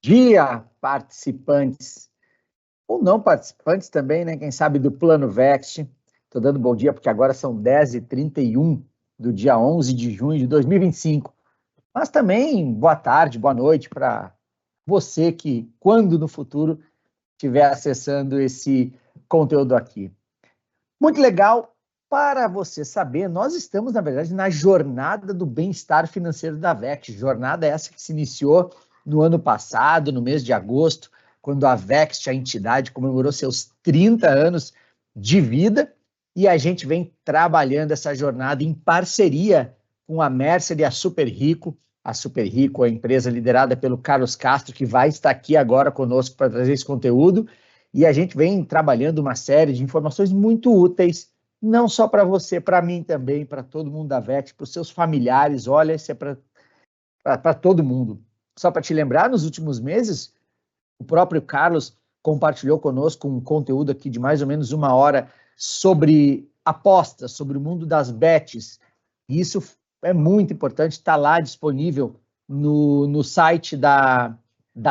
Dia, participantes, ou não participantes também, né? Quem sabe do Plano Vext. Estou dando bom dia porque agora são 10h31 do dia 11 de junho de 2025. Mas também boa tarde, boa noite para você que, quando no futuro, estiver acessando esse conteúdo aqui. Muito legal. Para você saber, nós estamos, na verdade, na jornada do bem-estar financeiro da Vext. Jornada essa que se iniciou no ano passado, no mês de agosto, quando a Vext, a entidade, comemorou seus 30 anos de vida, e a gente vem trabalhando essa jornada em parceria com a Mercer e a Super Rico. A Super Rico, a empresa liderada pelo Carlos Castro, que vai estar aqui agora conosco para trazer esse conteúdo, e a gente vem trabalhando uma série de informações muito úteis, não só para você, para mim também, para todo mundo da Vext, para os seus familiares. Olha, isso é para todo mundo. Só para te lembrar, nos últimos meses, o próprio Carlos compartilhou conosco um conteúdo aqui de mais ou menos 1 hora sobre apostas, sobre o mundo das bets. E isso é muito importante, está lá disponível no site da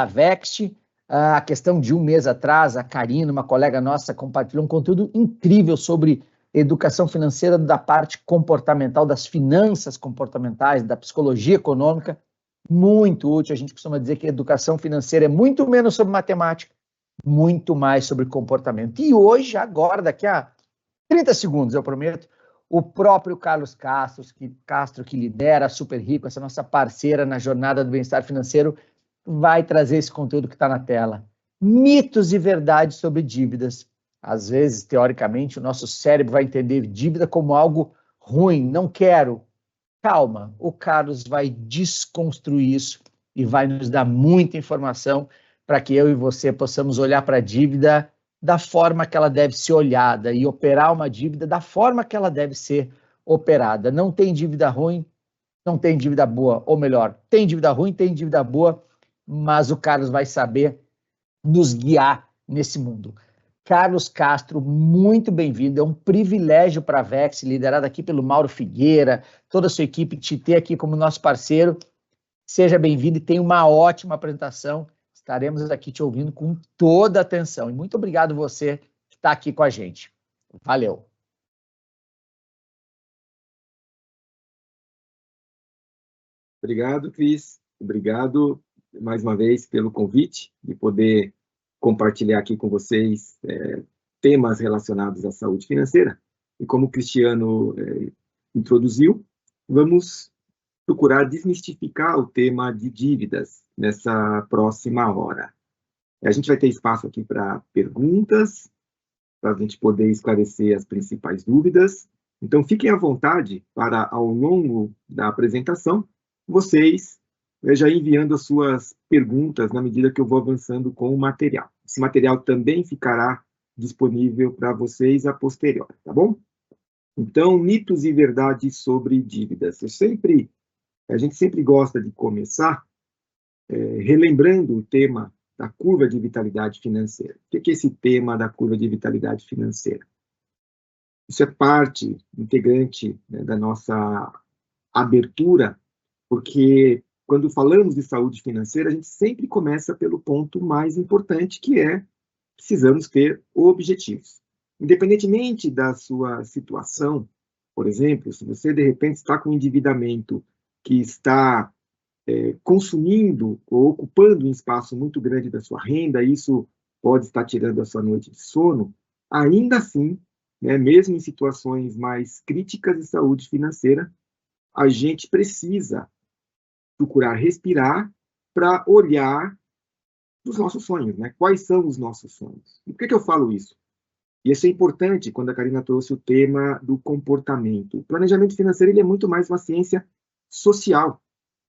Vext. A questão de 1 mês atrás, a Karina, uma colega nossa, compartilhou um conteúdo incrível sobre educação financeira da parte comportamental, das finanças comportamentais, da psicologia econômica. Muito útil. A gente costuma dizer que educação financeira é muito menos sobre matemática, muito mais sobre comportamento. E hoje, agora, daqui a 30 segundos, eu prometo, o próprio Carlos Castro, que lidera a Super Rico, essa nossa parceira na jornada do bem-estar financeiro, vai trazer esse conteúdo que está na tela. Mitos e verdades sobre dívidas. Às vezes, teoricamente, o nosso cérebro vai entender dívida como algo ruim, não quero. Calma, o Carlos vai desconstruir isso e vai nos dar muita informação para que eu e você possamos olhar para a dívida da forma que ela deve ser olhada e operar uma dívida da forma que ela deve ser operada. Não tem dívida ruim, não tem dívida boa, ou melhor, tem dívida ruim, tem dívida boa, mas o Carlos vai saber nos guiar nesse mundo. Carlos Castro, muito bem-vindo. É um privilégio para a Vext, liderada aqui pelo Mauro Figueira, toda a sua equipe, te ter aqui como nosso parceiro. Seja bem-vindo e tenha uma ótima apresentação. Estaremos aqui te ouvindo com toda a atenção. E muito obrigado você que está aqui com a gente. Valeu. Obrigado, Cris. Obrigado mais uma vez pelo convite de poder compartilhar aqui com vocês temas relacionados à saúde financeira. E como o Cristiano introduziu, vamos procurar desmistificar o tema de dívidas nessa próxima hora. A gente vai ter espaço aqui para perguntas, para a gente poder esclarecer as principais dúvidas. Então, fiquem à vontade para, ao longo da apresentação, vocês já enviando as suas perguntas na medida que eu vou avançando com o material. Esse material também ficará disponível para vocês a posteriori, tá bom? Então, mitos e verdades sobre dívidas. A gente sempre gosta de começar relembrando o tema da curva de vitalidade financeira. O que é esse tema da curva de vitalidade financeira? Isso é parte integrante, né, da nossa abertura, porque quando falamos de saúde financeira, a gente sempre começa pelo ponto mais importante, que é precisamos ter objetivos. Independentemente da sua situação, por exemplo, se você de repente está com um endividamento que está consumindo ou ocupando um espaço muito grande da sua renda, isso pode estar tirando a sua noite de sono, ainda assim, né, mesmo em situações mais críticas de saúde financeira, a gente precisa procurar respirar para olhar os nossos sonhos, né? Quais são os nossos sonhos? E por que eu falo isso? E isso é importante quando a Karina trouxe o tema do comportamento. O planejamento financeiro ele é muito mais uma ciência social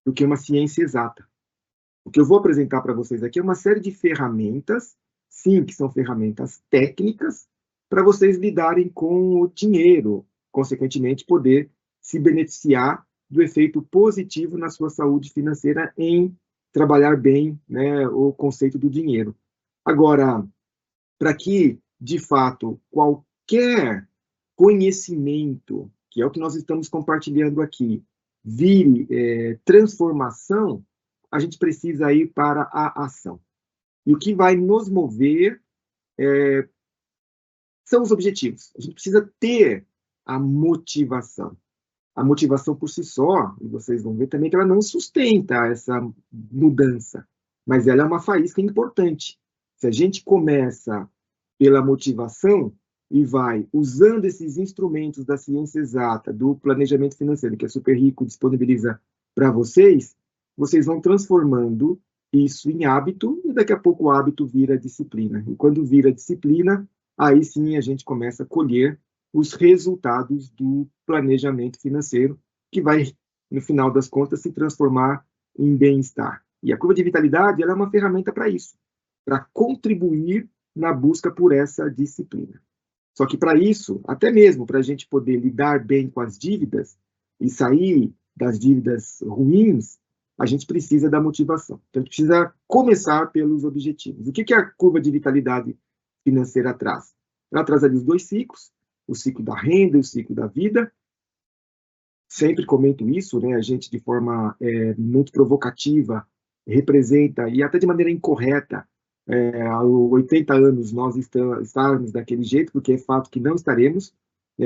do que uma ciência exata. O que eu vou apresentar para vocês aqui é uma série de ferramentas, sim, que são ferramentas técnicas, para vocês lidarem com o dinheiro, consequentemente poder se beneficiar do efeito positivo na sua saúde financeira em trabalhar bem, né, o conceito do dinheiro. Agora, para que, de fato, qualquer conhecimento, que é o que nós estamos compartilhando aqui, vire transformação, a gente precisa ir para a ação. E o que vai nos mover são os objetivos. A gente precisa ter a motivação. A motivação por si só, e vocês vão ver também que ela não sustenta essa mudança, mas ela é uma faísca importante. Se a gente começa pela motivação e vai usando esses instrumentos da ciência exata, do planejamento financeiro, que a Super Rico disponibiliza para vocês, vocês vão transformando isso em hábito, e daqui a pouco o hábito vira disciplina. E quando vira disciplina, aí sim a gente começa a colher os resultados do planejamento financeiro, que vai, no final das contas, se transformar em bem-estar. E a curva de vitalidade ela é uma ferramenta para isso, para contribuir na busca por essa disciplina. Só que para isso, até mesmo para a gente poder lidar bem com as dívidas e sair das dívidas ruins, a gente precisa da motivação. Então, a gente precisa começar pelos objetivos. O que a curva de vitalidade financeira traz? Ela traz ali os dois ciclos, o ciclo da renda e o ciclo da vida. Sempre comento isso, né? A gente, de forma muito provocativa, representa, e até de maneira incorreta, há 80 anos nós estarmos daquele jeito, porque é fato que não estaremos.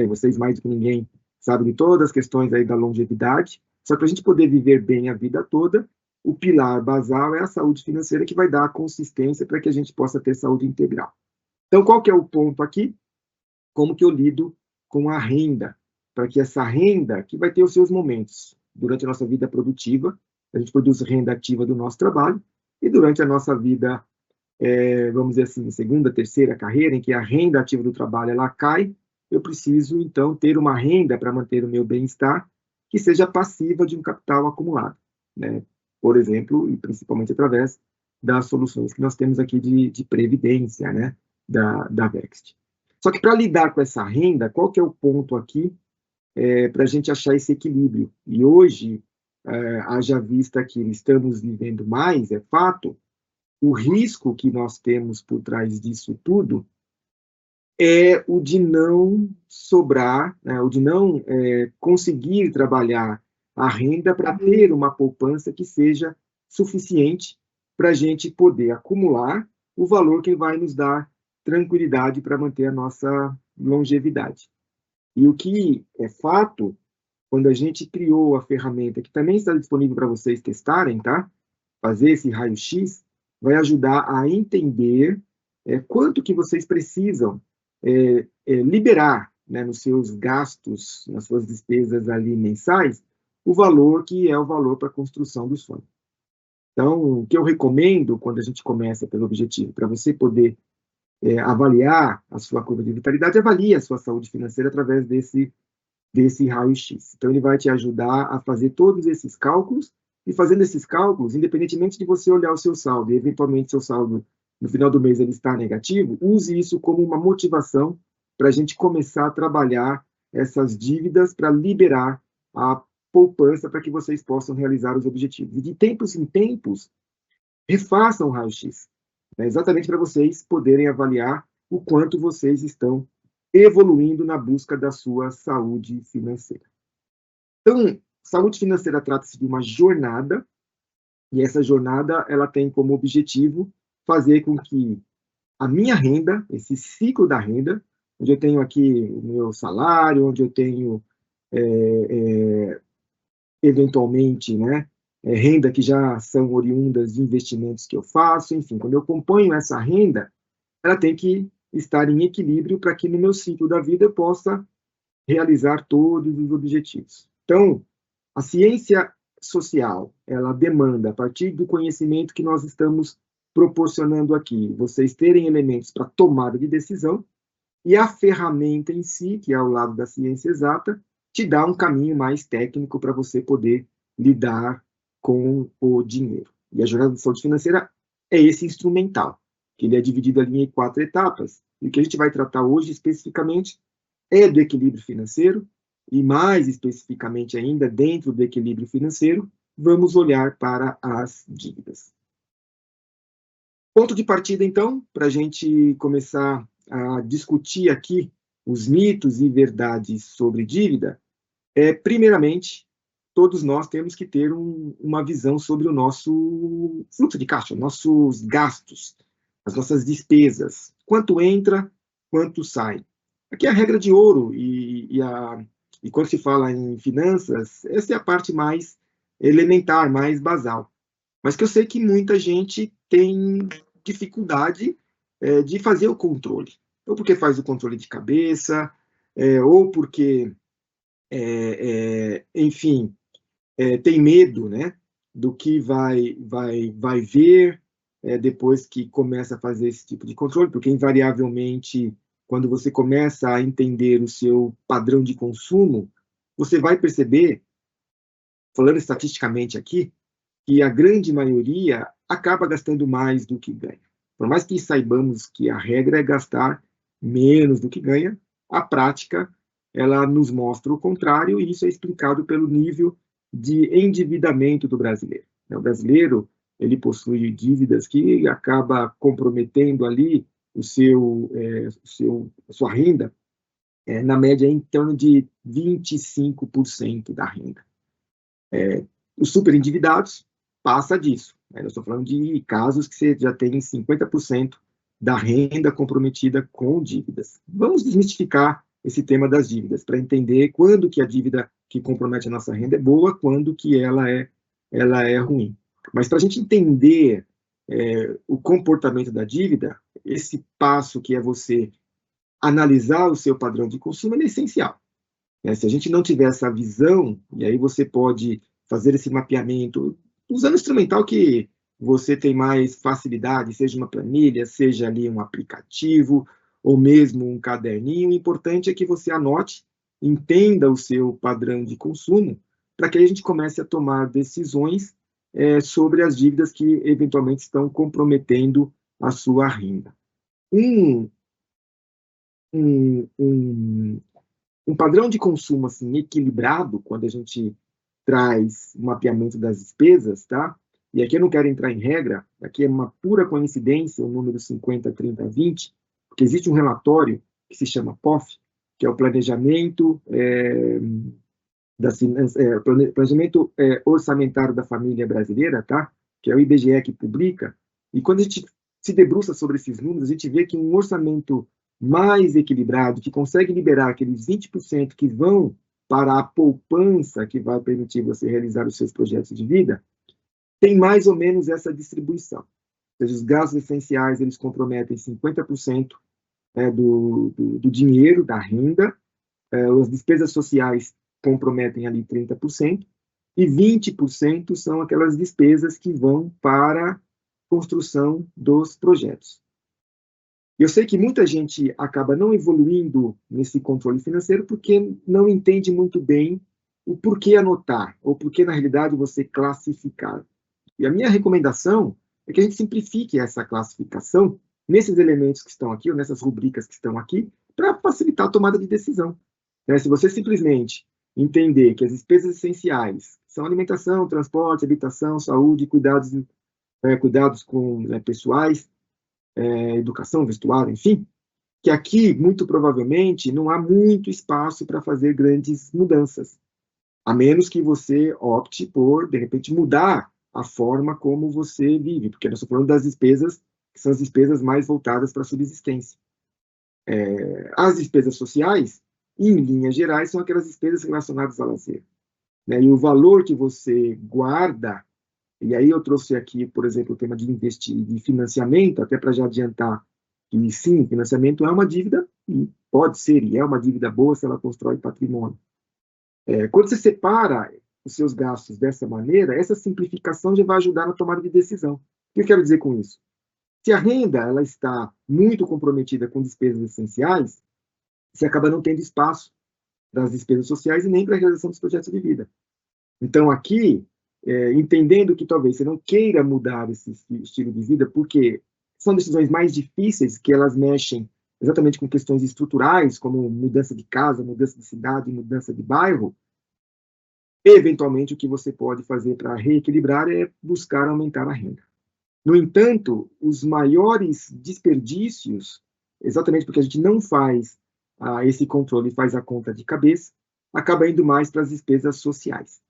Vocês, mais do que ninguém, sabem de todas as questões aí da longevidade. Só que para a gente poder viver bem a vida toda, o pilar basal é a saúde financeira, que vai dar a consistência para que a gente possa ter saúde integral. Então, qual que é o ponto aqui? Como que eu lido com a renda? Para que essa renda, que vai ter os seus momentos durante a nossa vida produtiva, a gente produz renda ativa do nosso trabalho, e durante a nossa vida, vamos dizer assim, segunda, terceira carreira, em que a renda ativa do trabalho ela cai, eu preciso, então, ter uma renda para manter o meu bem-estar, que seja passiva de um capital acumulado, né? Por exemplo, e principalmente através das soluções que nós temos aqui de previdência, né? Da Vext. Só que para lidar com essa renda, qual que é o ponto aqui para a gente achar esse equilíbrio? E hoje, haja vista que estamos vivendo mais, é fato, o risco que nós temos por trás disso tudo é o de não sobrar, né, o de não conseguir trabalhar a renda para ter uma poupança que seja suficiente para a gente poder acumular o valor que vai nos dar tranquilidade para manter a nossa longevidade. E o que é fato, quando a gente criou a ferramenta, que também está disponível para vocês testarem, tá? Fazer esse raio-x, vai ajudar a entender quanto que vocês precisam liberar, né, nos seus gastos, nas suas despesas ali mensais, o valor que é o valor para a construção do sonho. Então, o que eu recomendo quando a gente começa pelo objetivo, para você poder avaliar a sua curva de vitalidade, avalie a sua saúde financeira através desse raio-x. Então, ele vai te ajudar a fazer todos esses cálculos, e fazendo esses cálculos, independentemente de você olhar o seu saldo, e eventualmente seu saldo no final do mês ele está negativo, use isso como uma motivação para a gente começar a trabalhar essas dívidas para liberar a poupança para que vocês possam realizar os objetivos. E de tempos em tempos, refaçam o raio-x, né, exatamente para vocês poderem avaliar o quanto vocês estão evoluindo na busca da sua saúde financeira. Então, saúde financeira trata-se de uma jornada, e essa jornada ela tem como objetivo fazer com que a minha renda, esse ciclo da renda, onde eu tenho aqui o meu salário, onde eu tenho, eventualmente, né, renda que já são oriundas de investimentos que eu faço, enfim, quando eu componho essa renda, ela tem que estar em equilíbrio para que no meu ciclo da vida eu possa realizar todos os objetivos. Então, a ciência social, ela demanda, a partir do conhecimento que nós estamos proporcionando aqui, vocês terem elementos para tomada de decisão, e a ferramenta em si, que é ao lado da ciência exata, te dá um caminho mais técnico para você poder lidar com o dinheiro. E a jornada de saúde financeira é esse instrumental, que ele é dividido ali em 4 etapas, e o que a gente vai tratar hoje especificamente é do equilíbrio financeiro, e mais especificamente ainda, dentro do equilíbrio financeiro, vamos olhar para as dívidas. Ponto de partida, então, para a gente começar a discutir aqui os mitos e verdades sobre dívida, primeiramente, todos nós temos que ter uma visão sobre o nosso fluxo de caixa, nossos gastos, as nossas despesas, quanto entra, quanto sai. Aqui é a regra de ouro, e quando se fala em finanças, essa é a parte mais elementar, mais basal. Mas que eu sei que muita gente tem dificuldade de fazer o controle. Ou porque faz o controle de cabeça, ou porque, enfim, tem medo, né, do que vai ver depois que começa a fazer esse tipo de controle, porque invariavelmente, quando você começa a entender o seu padrão de consumo, você vai perceber, falando estatisticamente aqui, que a grande maioria acaba gastando mais do que ganha. Por mais que saibamos que a regra é gastar menos do que ganha, a prática ela nos mostra o contrário, e isso é explicado pelo nível de endividamento do brasileiro. O brasileiro ele possui dívidas que acaba comprometendo ali a sua renda, na média em torno de 25% da renda. Os superendividados passa disso. Eu estou falando de casos que você já tem 50% da renda comprometida com dívidas. Vamos desmistificar esse tema das dívidas, para entender quando que a dívida que compromete a nossa renda é boa, quando que ela é ruim. Mas para a gente entender o comportamento da dívida, esse passo que é você analisar o seu padrão de consumo é essencial. Se a gente não tiver essa visão, e aí você pode fazer esse mapeamento usando o instrumental que você tem mais facilidade, seja uma planilha, seja ali um aplicativo, ou mesmo um caderninho. O importante é que você anote, entenda o seu padrão de consumo, para que a gente comece a tomar decisões sobre as dívidas que eventualmente estão comprometendo a sua renda. Um padrão de consumo assim, equilibrado, quando a gente traz o mapeamento das despesas, tá? E aqui eu não quero entrar em regra, aqui é uma pura coincidência o número 50, 30, 20, porque existe um relatório que se chama POF, que é o Planejamento, planejamento Orçamentário da Família Brasileira, tá? Que é o IBGE que publica, e quando a gente se debruça sobre esses números, a gente vê que um orçamento mais equilibrado, que consegue liberar aqueles 20% que vão para a poupança que vai permitir você realizar os seus projetos de vida, tem mais ou menos essa distribuição. Ou seja, os gastos essenciais, eles comprometem 50% do dinheiro, da renda, as despesas sociais comprometem ali 30%, e 20% são aquelas despesas que vão para a construção dos projetos. Eu sei que muita gente acaba não evoluindo nesse controle financeiro porque não entende muito bem o porquê anotar, ou porquê, na realidade, você classificar. E a minha recomendação é que a gente simplifique essa classificação nesses elementos que estão aqui, ou nessas rubricas que estão aqui, para facilitar a tomada de decisão. Se você simplesmente entender que as despesas essenciais são alimentação, transporte, habitação, saúde, cuidados com pessoais, educação, vestuário, enfim, que aqui, muito provavelmente, não há muito espaço para fazer grandes mudanças, a menos que você opte por, de repente, mudar a forma como você vive, porque nós estamos falando das despesas, que são as despesas mais voltadas para a subsistência. As despesas sociais, em linhas gerais, são aquelas despesas relacionadas ao lazer. E o valor que você guarda, e aí eu trouxe aqui, por exemplo, o tema de financiamento, até para já adiantar que, sim, financiamento é uma dívida, e pode ser, e é uma dívida boa se ela constrói patrimônio. Quando você separa os seus gastos dessa maneira, essa simplificação já vai ajudar na tomada de decisão. O que eu quero dizer com isso? Se a renda ela está muito comprometida com despesas essenciais, você acaba não tendo espaço para as despesas sociais e nem para a realização dos projetos de vida. Então, aqui, entendendo que talvez você não queira mudar esse estilo de vida, porque são decisões mais difíceis, que elas mexem exatamente com questões estruturais, como mudança de casa, mudança de cidade, mudança de bairro, eventualmente o que você pode fazer para reequilibrar é buscar aumentar a renda. No entanto, os maiores desperdícios, exatamente porque a gente não faz esse controle, faz a conta de cabeça, acaba indo mais para as despesas sociais.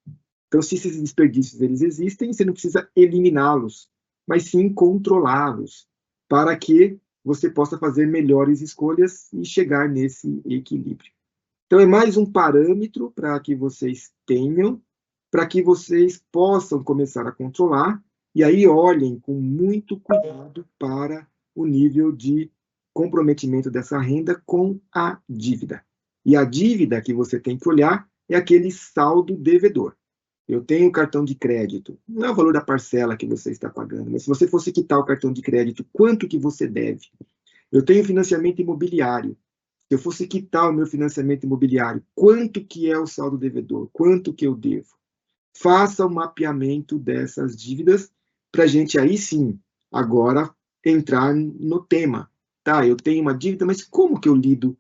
Então, se esses desperdícios eles existem, você não precisa eliminá-los, mas sim controlá-los, para que você possa fazer melhores escolhas e chegar nesse equilíbrio. Então, é mais um parâmetro para que vocês tenham, para que vocês possam começar a controlar, e aí olhem com muito cuidado para o nível de comprometimento dessa renda com a dívida. E a dívida que você tem que olhar é aquele saldo devedor. Eu tenho cartão de crédito, não é o valor da parcela que você está pagando, mas se você fosse quitar o cartão de crédito, quanto que você deve? Eu tenho financiamento imobiliário. Se eu fosse quitar o meu financiamento imobiliário, quanto que é o saldo devedor? Quanto que eu devo? Faça o mapeamento dessas dívidas para a gente aí sim, agora, entrar no tema. Tá, eu tenho uma dívida, mas como que eu lido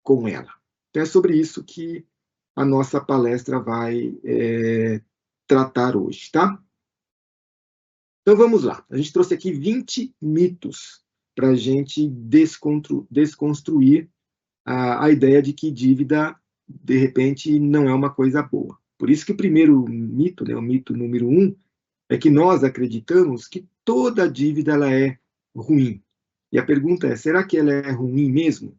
com ela? Então é sobre isso que a nossa palestra vai tratar hoje, tá? Então vamos lá. A gente trouxe aqui 20 mitos para a gente desconstruir a ideia de que dívida, de repente, não é uma coisa boa. Por isso que o primeiro mito, né, o mito número 1, é que nós acreditamos que toda dívida ela é ruim. E a pergunta é, será que ela é ruim mesmo?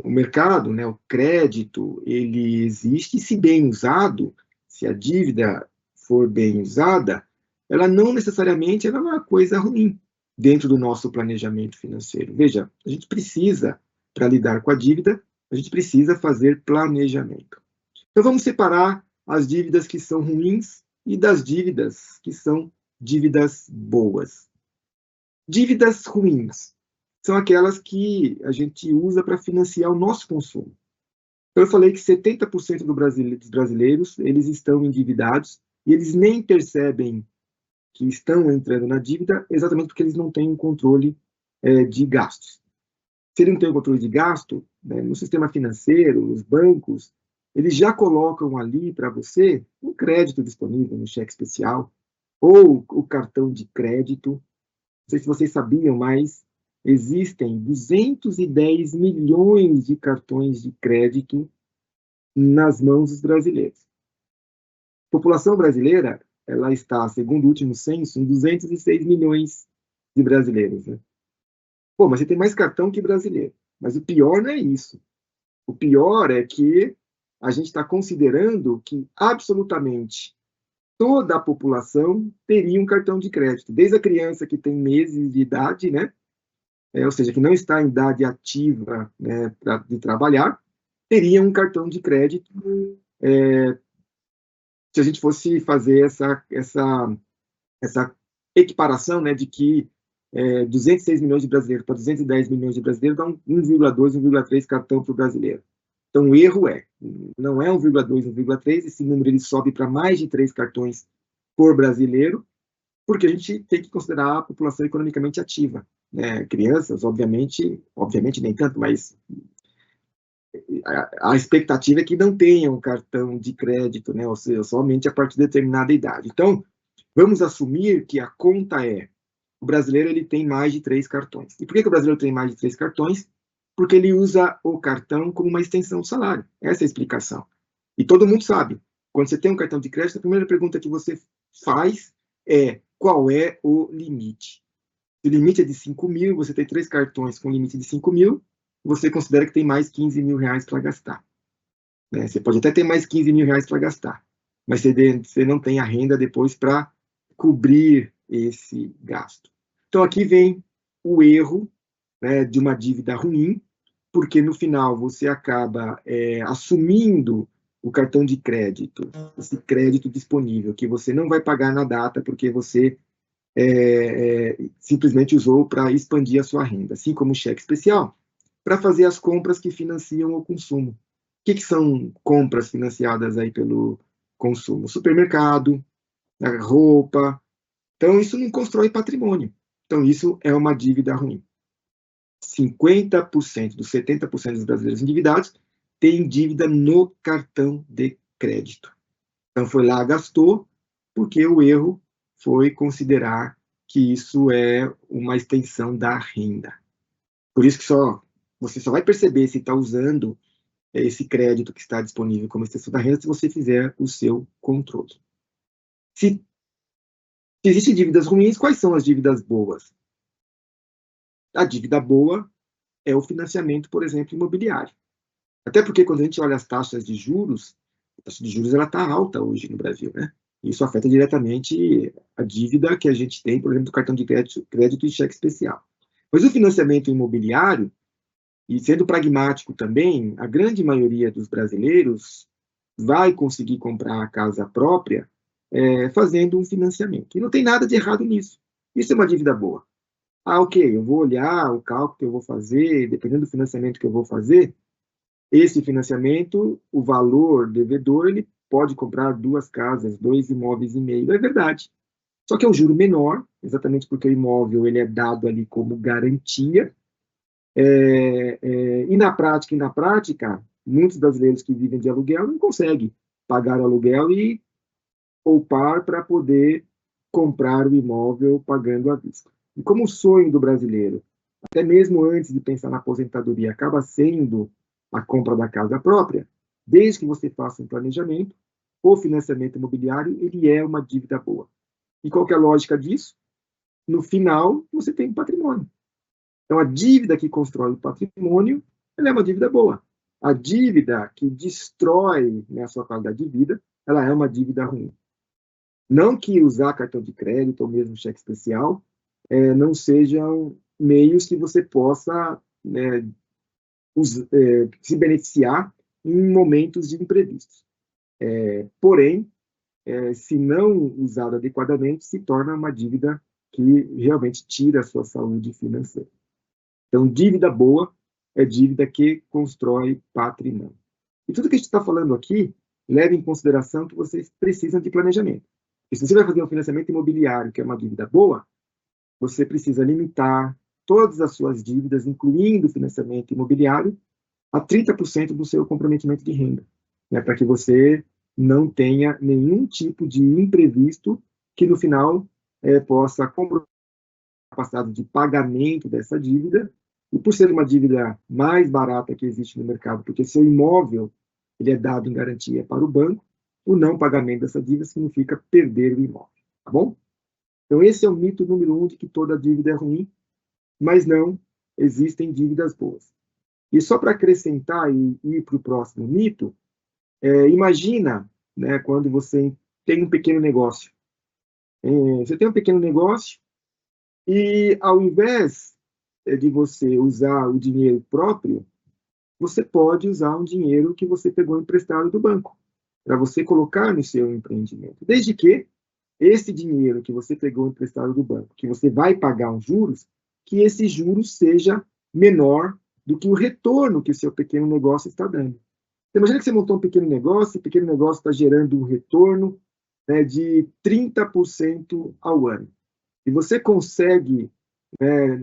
O mercado, né, o crédito, ele existe, e se bem usado, se a dívida for bem usada, ela não necessariamente ela é uma coisa ruim dentro do nosso planejamento financeiro. Veja, a gente precisa, para lidar com a dívida, a gente precisa fazer planejamento. Então vamos separar as dívidas que são ruins e das dívidas que são dívidas boas. Dívidas ruins são aquelas que a gente usa para financiar o nosso consumo. Então, eu falei que 70% dos brasileiros eles estão endividados e eles nem percebem que estão entrando na dívida exatamente porque eles não têm um controle de gastos. Se ele não tem um controle de gasto, né, no sistema financeiro, os bancos, eles já colocam ali para você um crédito disponível no cheque especial ou o cartão de crédito. Não sei se vocês sabiam, mas existem 210 milhões de cartões de crédito nas mãos dos brasileiros. A população brasileira, ela está, segundo o último censo, em 206 milhões de brasileiros. Né? Pô, mas você tem mais cartão que brasileiro. Mas o pior não é isso. O pior é que a gente está considerando que absolutamente toda a população teria um cartão de crédito, desde a criança que tem meses de idade, né? Ou seja, que não está em idade ativa, né, de trabalhar, teria um cartão de crédito se a gente fosse fazer essa equiparação, né, de que 206 milhões de brasileiros para 210 milhões de brasileiros dá 1,2, 1,3 cartão para o brasileiro. Então, o erro não é 1,2, 1,3, esse número ele sobe para mais de 3 cartões por brasileiro, porque a gente tem que considerar a população economicamente ativa. Né? Crianças, obviamente nem tanto, mas a expectativa é que não tenham cartão de crédito, né? Ou seja, somente a partir de determinada idade. Então, vamos assumir que a conta o brasileiro ele tem mais de 3 cartões. E por que o brasileiro tem mais de 3 cartões? Porque ele usa o cartão como uma extensão do salário. Essa é a explicação. E todo mundo sabe, quando você tem um cartão de crédito, a primeira pergunta que você faz é qual é o limite. Se o limite é de 5 mil, você tem 3 cartões com limite de 5 mil, você considera que tem mais 15 mil reais para gastar. Né? Você pode até ter mais 15 mil reais para gastar, mas você não tem a renda depois para cobrir esse gasto. Então, aqui vem o erro, né, de uma dívida ruim, porque no final você acaba assumindo o cartão de crédito, esse crédito disponível, que você não vai pagar na data porque você simplesmente usou para expandir a sua renda, assim como o cheque especial, para fazer as compras que financiam o consumo. O que são compras financiadas aí pelo consumo? Supermercado, roupa. Então, isso não constrói patrimônio. Então, isso é uma dívida ruim. 50% dos 70% dos brasileiros endividados têm dívida no cartão de crédito. Então, foi lá, gastou, porque o erro foi considerar que isso é uma extensão da renda. Por isso que você só vai perceber se está usando esse crédito que está disponível como extensão da renda se você fizer o seu controle. Se existem dívidas ruins, quais são as dívidas boas? A dívida boa é o financiamento, por exemplo, imobiliário. Até porque quando a gente olha as taxas de juros, a taxa de juros está alta hoje no Brasil, né? Isso afeta diretamente a dívida que a gente tem, por exemplo, do cartão de crédito e cheque especial. Mas o financiamento imobiliário, e sendo pragmático também, a grande maioria dos brasileiros vai conseguir comprar a casa própria fazendo um financiamento. E não tem nada de errado nisso. Isso é uma dívida boa. Ah, ok, eu vou olhar o cálculo que eu vou fazer, dependendo do financiamento que eu vou fazer, esse financiamento, o valor devedor, ele pode comprar 2 casas, 2 imóveis e meio, é verdade. Só que é um juro menor, exatamente porque o imóvel ele é dado ali como garantia, e na prática, muitos brasileiros que vivem de aluguel não conseguem pagar o aluguel e poupar para poder comprar o imóvel pagando à vista. E como o sonho do brasileiro, até mesmo antes de pensar na aposentadoria, acaba sendo a compra da casa própria, desde que você faça um planejamento, o financiamento imobiliário ele é uma dívida boa. E qual que é a lógica disso? No final, você tem um patrimônio. Então, a dívida que constrói o patrimônio, ela é uma dívida boa. A dívida que destrói, né, a sua qualidade de vida, ela é uma dívida ruim. Não que usar cartão de crédito ou mesmo cheque especial não sejam meios que você possa se beneficiar em momentos de imprevistos. Porém, se não usado adequadamente, se torna uma dívida que realmente tira a sua saúde financeira. Então, dívida boa é dívida que constrói patrimônio. E tudo que a gente está falando aqui, leve em consideração que vocês precisam de planejamento. E se você vai fazer um financiamento imobiliário, que é uma dívida boa, você precisa limitar todas as suas dívidas, incluindo o financiamento imobiliário, a 30% do seu comprometimento de renda, né, para que você não tenha nenhum tipo de imprevisto que, no final, possa comprometer a capacidade de pagamento dessa dívida, e por ser uma dívida mais barata que existe no mercado, porque seu imóvel ele é dado em garantia para o banco, o não pagamento dessa dívida significa perder o imóvel, tá bom? Então esse é o mito número 1 de que toda dívida é ruim, mas não, existem dívidas boas. E só para acrescentar e ir para o próximo mito, imagina, né, quando você tem um pequeno negócio. Você tem um pequeno negócio e ao invés de você usar o dinheiro próprio, você pode usar um dinheiro que você pegou emprestado do banco, para você colocar no seu empreendimento. Desde que esse dinheiro que você pegou emprestado do banco, que você vai pagar uns juros, que esse juros seja menor do que o retorno que o seu pequeno negócio está dando. Você imagina que você montou um pequeno negócio, o pequeno negócio está gerando um retorno, né, de 30% ao ano. E você consegue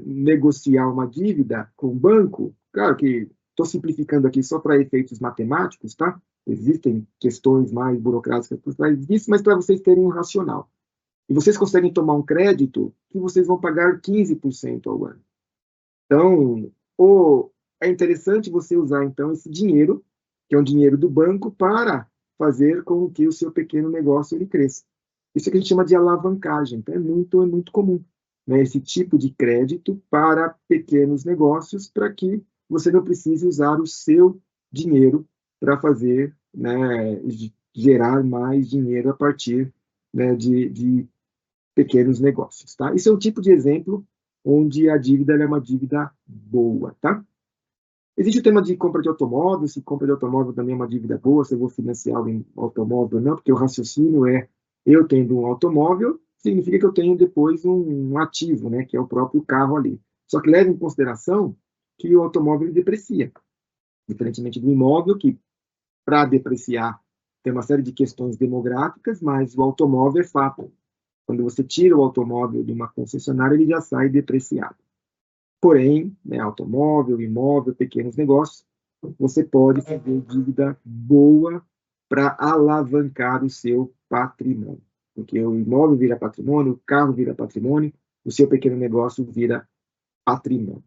negociar uma dívida com o banco, claro que estou simplificando aqui só para efeitos matemáticos, tá? Existem questões mais burocráticas por trás disso, mas para vocês terem um racional. E vocês conseguem tomar um crédito que vocês vão pagar 15% ao ano. Então, é interessante você usar, então, esse dinheiro, que é um dinheiro do banco, para fazer com que o seu pequeno negócio ele cresça. Isso é que a gente chama de alavancagem. Então, é muito comum, né, esse tipo de crédito para pequenos negócios, para que você não precise usar o seu dinheiro para fazer, né, gerar mais dinheiro a partir, né, de pequenos negócios, tá? Isso é um tipo de exemplo onde a dívida é uma dívida boa, tá? Existe o tema de compra de automóvel, se compra de automóvel também é uma dívida boa, se eu vou financiar um automóvel ou não, porque o raciocínio eu tendo um automóvel, significa que eu tenho depois um ativo, né, que é o próprio carro ali. Só que leve em consideração que o automóvel deprecia, diferentemente do imóvel, que para depreciar tem uma série de questões demográficas, mas o automóvel é fato. Quando você tira o automóvel de uma concessionária, ele já sai depreciado. Porém, né, automóvel, imóvel, pequenos negócios, você pode fazer dívida boa para alavancar o seu patrimônio. Porque o imóvel vira patrimônio, o carro vira patrimônio, o seu pequeno negócio vira patrimônio.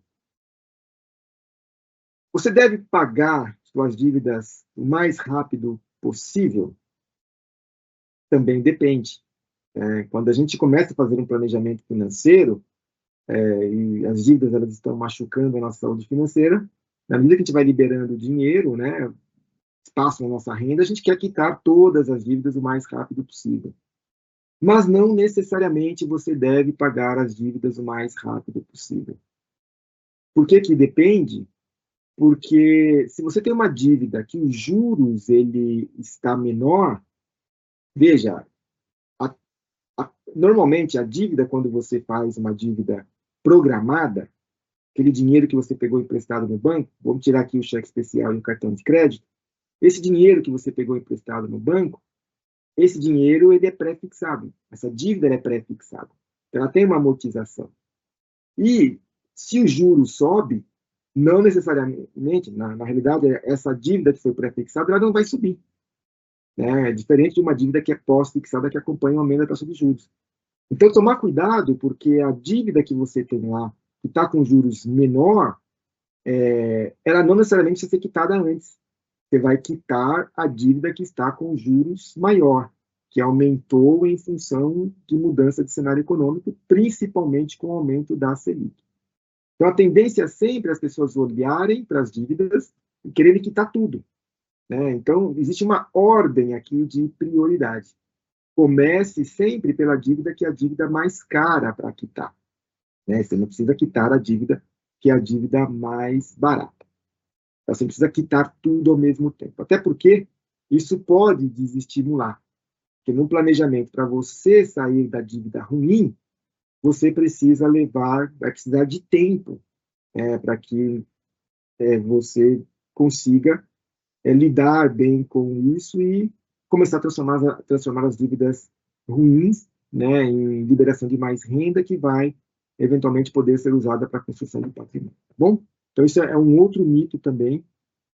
Você deve pagar suas dívidas o mais rápido possível? Também depende. Quando a gente começa a fazer um planejamento financeiro, e as dívidas elas estão machucando a nossa saúde financeira, na medida que a gente vai liberando dinheiro, né, espaço na nossa renda, a gente quer quitar todas as dívidas o mais rápido possível. Mas não necessariamente você deve pagar as dívidas o mais rápido possível. Por que que depende? Porque se você tem uma dívida que os juros ele está menor, veja, normalmente a dívida, quando você faz uma dívida programada, aquele dinheiro que você pegou emprestado no banco, vamos tirar aqui o cheque especial e o cartão de crédito, esse dinheiro que você pegou emprestado no banco, esse dinheiro ele é pré-fixado, essa dívida é pré-fixada, ela tem uma amortização. E se o juro sobe, não necessariamente, na realidade, essa dívida que foi pré-fixada, ela não vai subir. É diferente de uma dívida que é pós-fixada, que acompanha o aumento da taxa de juros. Então, tomar cuidado, porque a dívida que você tem lá, que está com juros menor, ela não necessariamente vai ser quitada antes. Você vai quitar a dívida que está com juros maior, que aumentou em função de mudança de cenário econômico, principalmente com o aumento da Selic. Então, a tendência é sempre as pessoas olharem para as dívidas e quererem quitar tudo. Né? Então, existe uma ordem aqui de prioridade. Comece sempre pela dívida que é a dívida mais cara para quitar. Né? Você não precisa quitar a dívida que é a dívida mais barata. Então, você não precisa quitar tudo ao mesmo tempo. Até porque isso pode desestimular. Porque no planejamento, para você sair da dívida ruim, você vai precisar de tempo para que você consiga lidar bem com isso e começar a transformar as dívidas ruins, né, em liberação de mais renda que vai eventualmente poder ser usada para a construção de patrimônio. Tá bom? Então isso é um outro mito também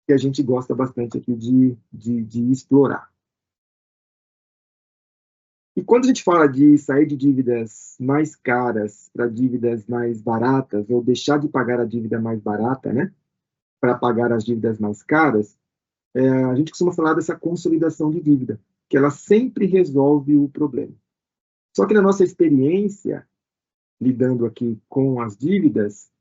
que a gente gosta bastante aqui de explorar. E quando a gente fala de sair de dívidas mais caras para dívidas mais baratas, ou deixar de pagar a dívida mais barata, né, para pagar as dívidas mais caras, a gente costuma falar dessa consolidação de dívida, que ela sempre resolve o problema. Só que na nossa experiência, lidando aqui com as dívidas,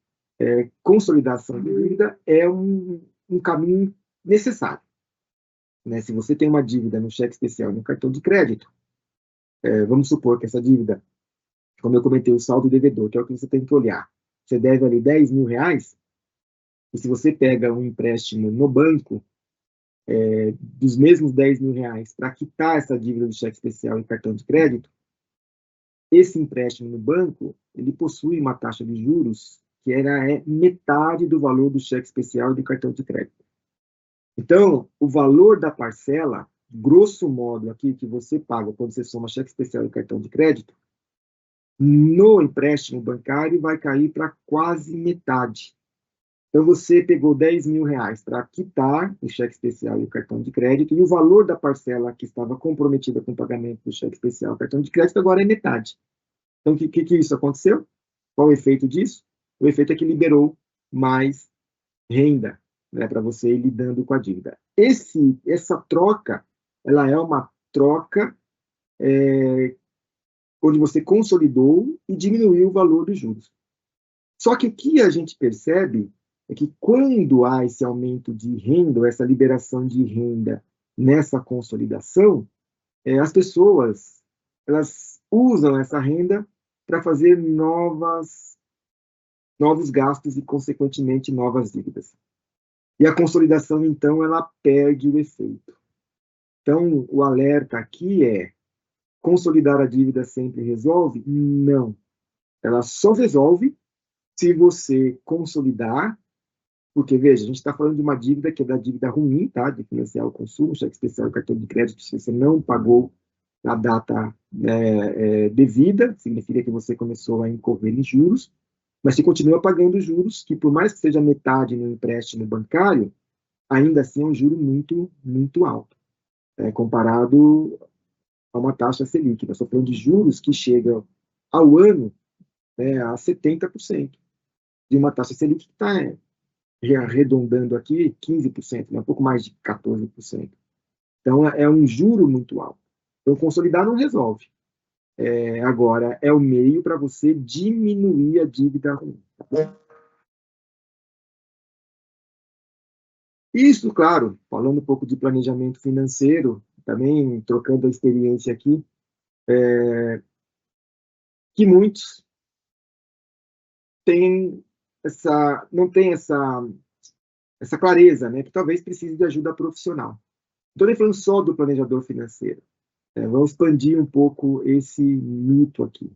consolidação de dívida é um caminho necessário. Né? Se você tem uma dívida no cheque especial e no cartão de crédito, vamos supor que essa dívida, como eu comentei, o saldo devedor, que é o que você tem que olhar, você deve ali R$10.000, e se você pega um empréstimo no banco, dos mesmos R$10.000 para quitar essa dívida do cheque especial e cartão de crédito, esse empréstimo no banco, ele possui uma taxa de juros que é metade do valor do cheque especial e do cartão de crédito. Então, o valor da parcela, grosso modo, aqui que você paga quando você soma cheque especial e cartão de crédito, no empréstimo bancário vai cair para quase metade. Então, você pegou R$10.000 para quitar o cheque especial e o cartão de crédito, e o valor da parcela que estava comprometida com o pagamento do cheque especial e cartão de crédito agora é metade. Então, o que isso aconteceu? Qual o efeito disso? O efeito é que liberou mais renda, né, para você ir lidando com a dívida. Essa troca, ela é uma troca onde você consolidou e diminuiu o valor dos juros. Só que o que a gente percebe é que quando há esse aumento de renda, ou essa liberação de renda nessa consolidação, as pessoas elas usam essa renda para fazer novos gastos e, consequentemente, novas dívidas. E a consolidação, então, ela perde o efeito. Então, o alerta aqui é: consolidar a dívida sempre resolve? Não. Ela só resolve se você consolidar, porque, veja, a gente está falando de uma dívida que é da dívida ruim, tá? De financiar o consumo, cheque especial, cartão de crédito, se você não pagou na data devida, significa que você começou a incorrer em juros, mas você continua pagando juros, que por mais que seja metade no empréstimo bancário, ainda assim é um juro muito, muito alto, comparado a uma taxa Selic. Nós estamos falando de juros que chegam ao ano a 70%, de uma taxa Selic que está arredondando aqui, 15%, né? Um pouco mais de 14%. Então, é um juro muito alto. Então, consolidar não resolve. Agora, é o meio para você diminuir a dívida ruim. Tá bom? Isso, claro, falando um pouco de planejamento financeiro, também trocando a experiência aqui, que muitos não têm essa clareza, né, que talvez precise de ajuda profissional. Não estou nem falando só do planejador financeiro. Vamos expandir um pouco esse mito aqui.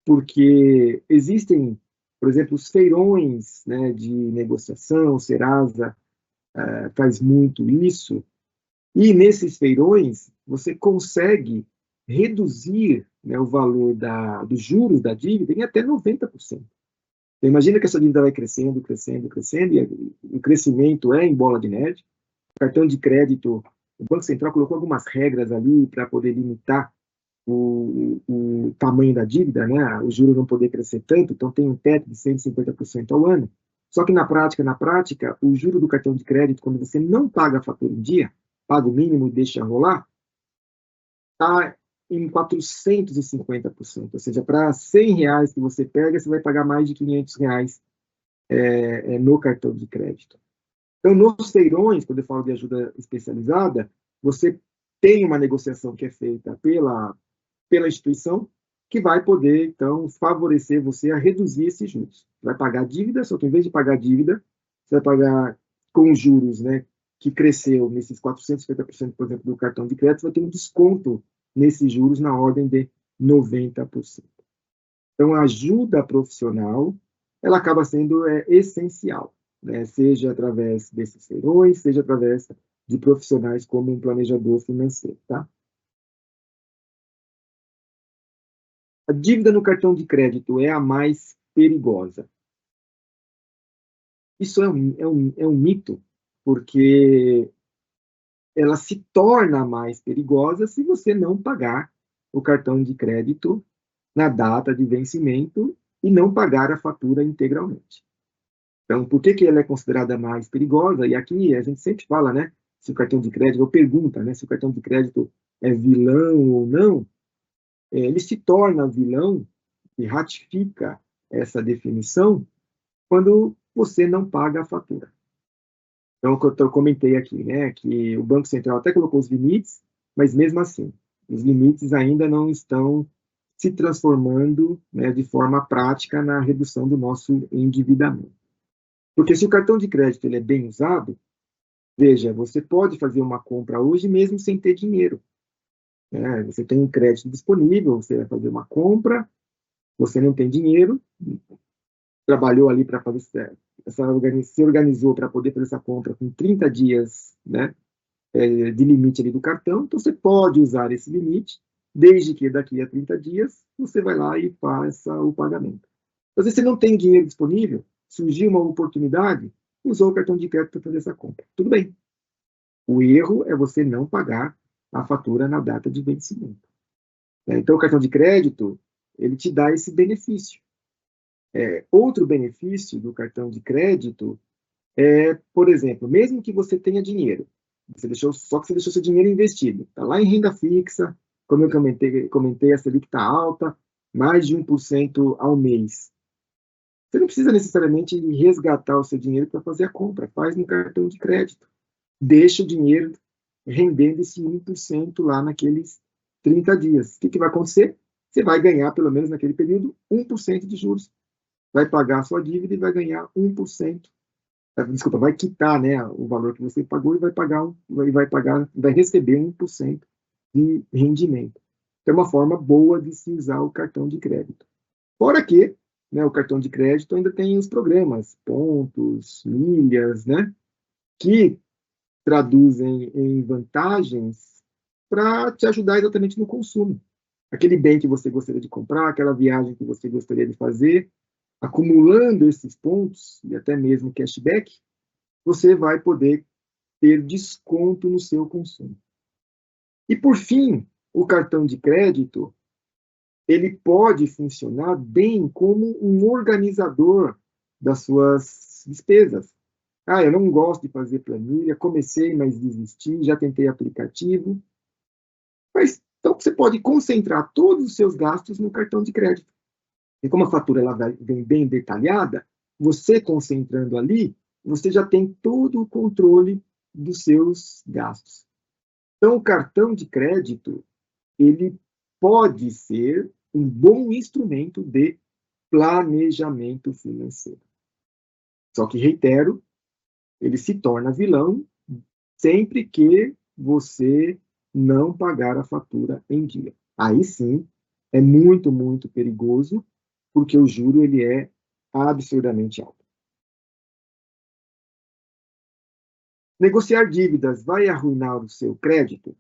Porque existem, por exemplo, os feirões, né, de negociação, o Serasa faz muito isso, e nesses feirões você consegue reduzir, né, o valor dos juros da dívida em até 90%. Então, imagina que essa dívida vai crescendo, crescendo, crescendo, e o crescimento é em bola de neve. O cartão de crédito, o Banco Central colocou algumas regras ali para poder limitar o tamanho da dívida, né? O juro não poder crescer tanto, então tem um teto de 150% ao ano. Só que na prática, o juro do cartão de crédito, quando você não paga a fatura em dia, paga o mínimo e deixa rolar, está em 450%. Ou seja, para R$100 que você pega, você vai pagar mais de R$500 no cartão de crédito. Então, nos feirões, quando eu falo de ajuda especializada, você tem uma negociação que é feita pela instituição, que vai poder, então, favorecer você a reduzir esses juros. Você vai pagar dívida, só que em vez de pagar dívida, você vai pagar com juros, né, que cresceu nesses 450%, por exemplo, do cartão de crédito, você vai ter um desconto nesses juros na ordem de 90%. Então, a ajuda profissional, ela acaba sendo essencial, né, seja através desses feirões, seja através de profissionais como um planejador financeiro, tá? A dívida no cartão de crédito é a mais perigosa. Isso é um mito, porque ela se torna mais perigosa se você não pagar o cartão de crédito na data de vencimento e não pagar a fatura integralmente. Então, por que ela é considerada mais perigosa? E aqui a gente sempre fala, né, se o cartão de crédito, ou pergunta, né, se o cartão de crédito é vilão ou não. Ele se torna vilão e ratifica essa definição quando você não paga a fatura. Então, eu comentei aqui, né, que o Banco Central até colocou os limites, mas mesmo assim, os limites ainda não estão se transformando, né, de forma prática na redução do nosso endividamento. Porque se o cartão de crédito ele é bem usado, veja, você pode fazer uma compra hoje mesmo sem ter dinheiro. Você tem um crédito disponível, você vai fazer uma compra, você não tem dinheiro, trabalhou ali para fazer se organizou para poder fazer essa compra com 30 dias, né, de limite ali do cartão, então você pode usar esse limite, desde que daqui a 30 dias você vai lá e faça o pagamento. Às vezes você não tem dinheiro disponível, surgiu uma oportunidade, usou o cartão de crédito para fazer essa compra. Tudo bem. O erro é você não pagar a fatura na data de vencimento. Então, o cartão de crédito, ele te dá esse benefício. Outro benefício do cartão de crédito por exemplo, mesmo que você tenha dinheiro, só que você deixou seu dinheiro investido, está lá em renda fixa, como eu comentei, a Selic está alta, mais de 1% ao mês. Você não precisa necessariamente resgatar o seu dinheiro para fazer a compra, faz no cartão de crédito. Deixa o dinheiro rendendo esse 1% lá naqueles 30 dias. O que vai acontecer? Você vai ganhar, pelo menos naquele período, 1% de juros. Vai pagar a sua dívida e vai ganhar 1%. Desculpa, vai quitar, né, o valor que você pagou e vai receber 1% de rendimento. É uma forma boa de se usar o cartão de crédito. Fora que, né, o cartão de crédito ainda tem os programas, pontos, milhas, né, que traduzem em vantagens para te ajudar exatamente no consumo. Aquele bem que você gostaria de comprar, aquela viagem que você gostaria de fazer, acumulando esses pontos e até mesmo cashback, você vai poder ter desconto no seu consumo. E, por fim, o cartão de crédito, ele pode funcionar bem como um organizador das suas despesas. Ah, eu não gosto de fazer planilha, comecei, mas desisti, já tentei aplicativo. Mas, então, você pode concentrar todos os seus gastos no cartão de crédito. E como a fatura ela vem bem detalhada, você concentrando ali, você já tem todo o controle dos seus gastos. Então, o cartão de crédito, ele pode ser um bom instrumento de planejamento financeiro. Só que, reitero, ele se torna vilão sempre que você não pagar a fatura em dia. Aí sim, é muito, muito perigoso, porque o juro ele é absurdamente alto. Negociar dívidas vai arruinar o seu crédito?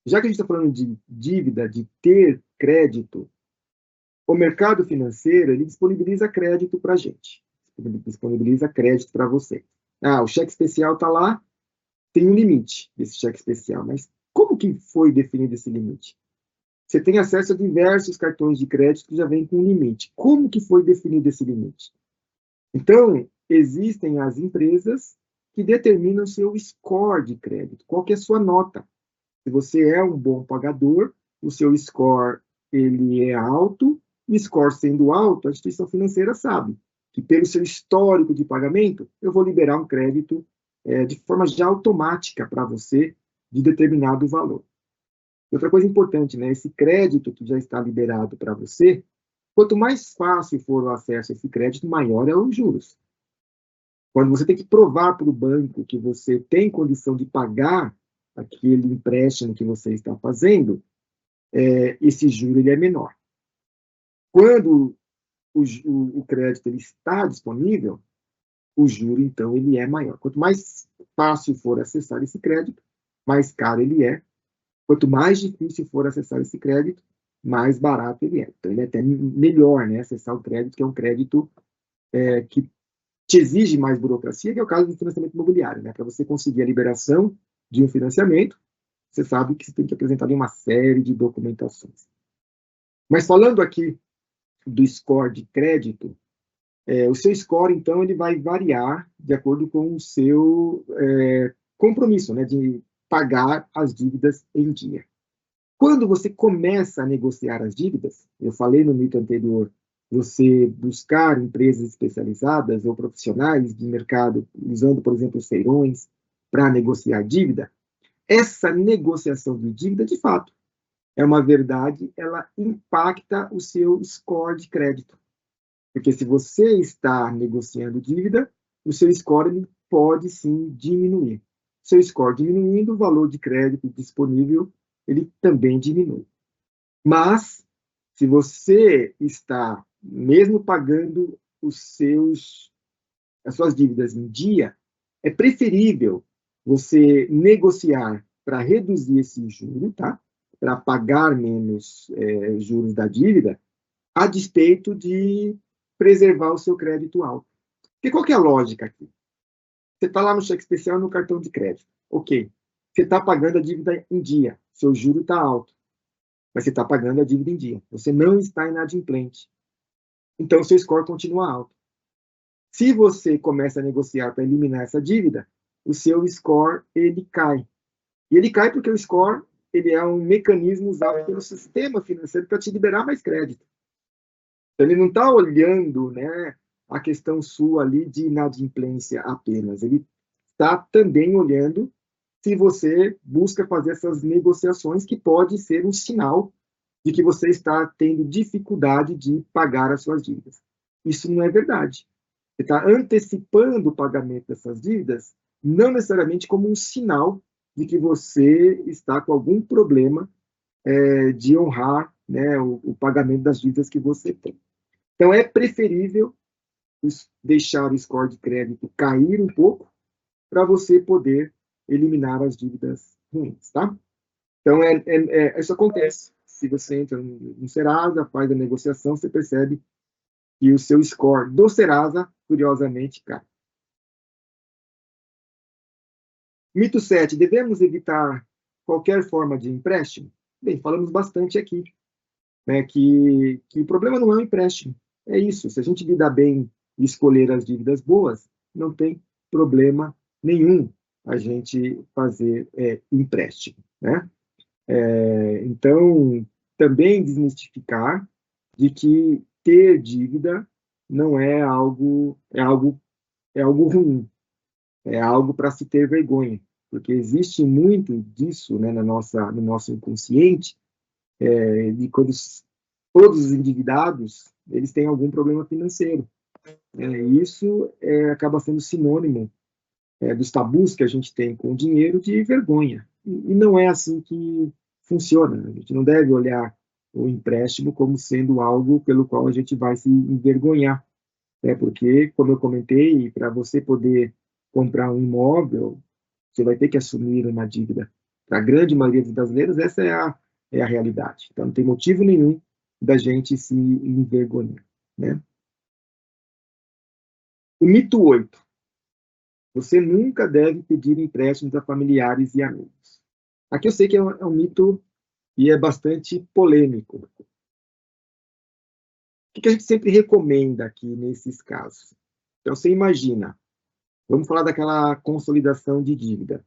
Já que a gente está falando de dívida, de ter crédito, o mercado financeiro ele disponibiliza crédito para a gente. Disponibiliza crédito para você. Ah, o cheque especial está lá, tem um limite desse cheque especial, mas como que foi definido esse limite? Você tem acesso a diversos cartões de crédito que já vêm com um limite. Como que foi definido esse limite? Então, existem as empresas que determinam seu score de crédito. Qual que é a sua nota? Se você é um bom pagador, o seu score ele é alto, e score sendo alto, a instituição financeira sabe que pelo seu histórico de pagamento, eu vou liberar um crédito de forma já automática para você de determinado valor. Outra coisa importante, né? Esse crédito que já está liberado para você, quanto mais fácil for o acesso a esse crédito, maior é os juros. Quando você tem que provar para o banco que você tem condição de pagar aquele empréstimo que você está fazendo, esse juro ele é menor. Quando o crédito ele está disponível, o juro, então, ele é maior. Quanto mais fácil for acessar esse crédito, mais caro ele é. Quanto mais difícil for acessar esse crédito, mais barato ele é. Então, ele é até melhor, né, acessar o crédito, que é um crédito que te exige mais burocracia, que é o caso do financiamento imobiliário. Né? Para você conseguir a liberação de um financiamento, você sabe que você tem que apresentar uma série de documentações. Mas falando aqui do score de crédito, o seu score, então, ele vai variar de acordo com o seu compromisso, né, de pagar as dívidas em dia. Quando você começa a negociar as dívidas, eu falei no mito anterior, você buscar empresas especializadas ou profissionais de mercado, usando, por exemplo, os feirões, para negociar dívida, essa negociação de dívida, de fato, é uma verdade, ela impacta o seu score de crédito. Porque se você está negociando dívida, o seu score ele pode sim diminuir. Seu score diminuindo, o valor de crédito disponível ele também diminui. Mas, se você está mesmo pagando as suas dívidas em dia, é preferível você negociar para reduzir esse juro, tá? Para pagar menos juros da dívida, a despeito de preservar o seu crédito alto. Porque qual que é a lógica aqui? Você está lá no cheque especial no cartão de crédito. Ok. Você está pagando a dívida em dia. Seu juro está alto. Mas você está pagando a dívida em dia. Você não está inadimplente. Então, seu score continua alto. Se você começa a negociar para eliminar essa dívida, o seu score ele cai. E ele cai porque o score ele é um mecanismo usado pelo sistema financeiro para te liberar mais crédito. Então, ele não está olhando, né, a questão sua ali de inadimplência apenas. Ele está também olhando se você busca fazer essas negociações, que pode ser um sinal de que você está tendo dificuldade de pagar as suas dívidas. Isso não é verdade. Você está antecipando o pagamento dessas dívidas, não necessariamente como um sinal de que você está com algum problema de honrar, né, o pagamento das dívidas que você tem. Então, é preferível deixar o score de crédito cair um pouco para você poder eliminar as dívidas ruins, tá? Então, isso acontece. Se você entra no Serasa, faz a negociação, você percebe que o seu score do Serasa, curiosamente, cai. Mito 7. Devemos evitar qualquer forma de empréstimo? Bem, falamos bastante aqui, né, que o problema não é o empréstimo. É isso. Se a gente lidar bem e escolher as dívidas boas, não tem problema nenhum a gente fazer empréstimo, né? Então, também desmistificar de que ter dívida não é algo ruim, é algo para se ter vergonha, porque existe muito disso, né, no nosso inconsciente, de quando todos os endividados eles têm algum problema financeiro. Isso acaba sendo sinônimo dos tabus que a gente tem com o dinheiro de vergonha. E não é assim que funciona. A gente não deve olhar o empréstimo como sendo algo pelo qual a gente vai se envergonhar. Porque, como eu comentei, para você poder comprar um imóvel, você vai ter que assumir uma dívida. Para a grande maioria dos brasileiros, essa é a realidade. Então, não tem motivo nenhum da gente se envergonhar, né? O mito 8. Você nunca deve pedir empréstimos a familiares e amigos. Aqui eu sei que é um mito e é bastante polêmico. O que a gente sempre recomenda aqui nesses casos? Então, você imagina, vamos falar daquela consolidação de dívida.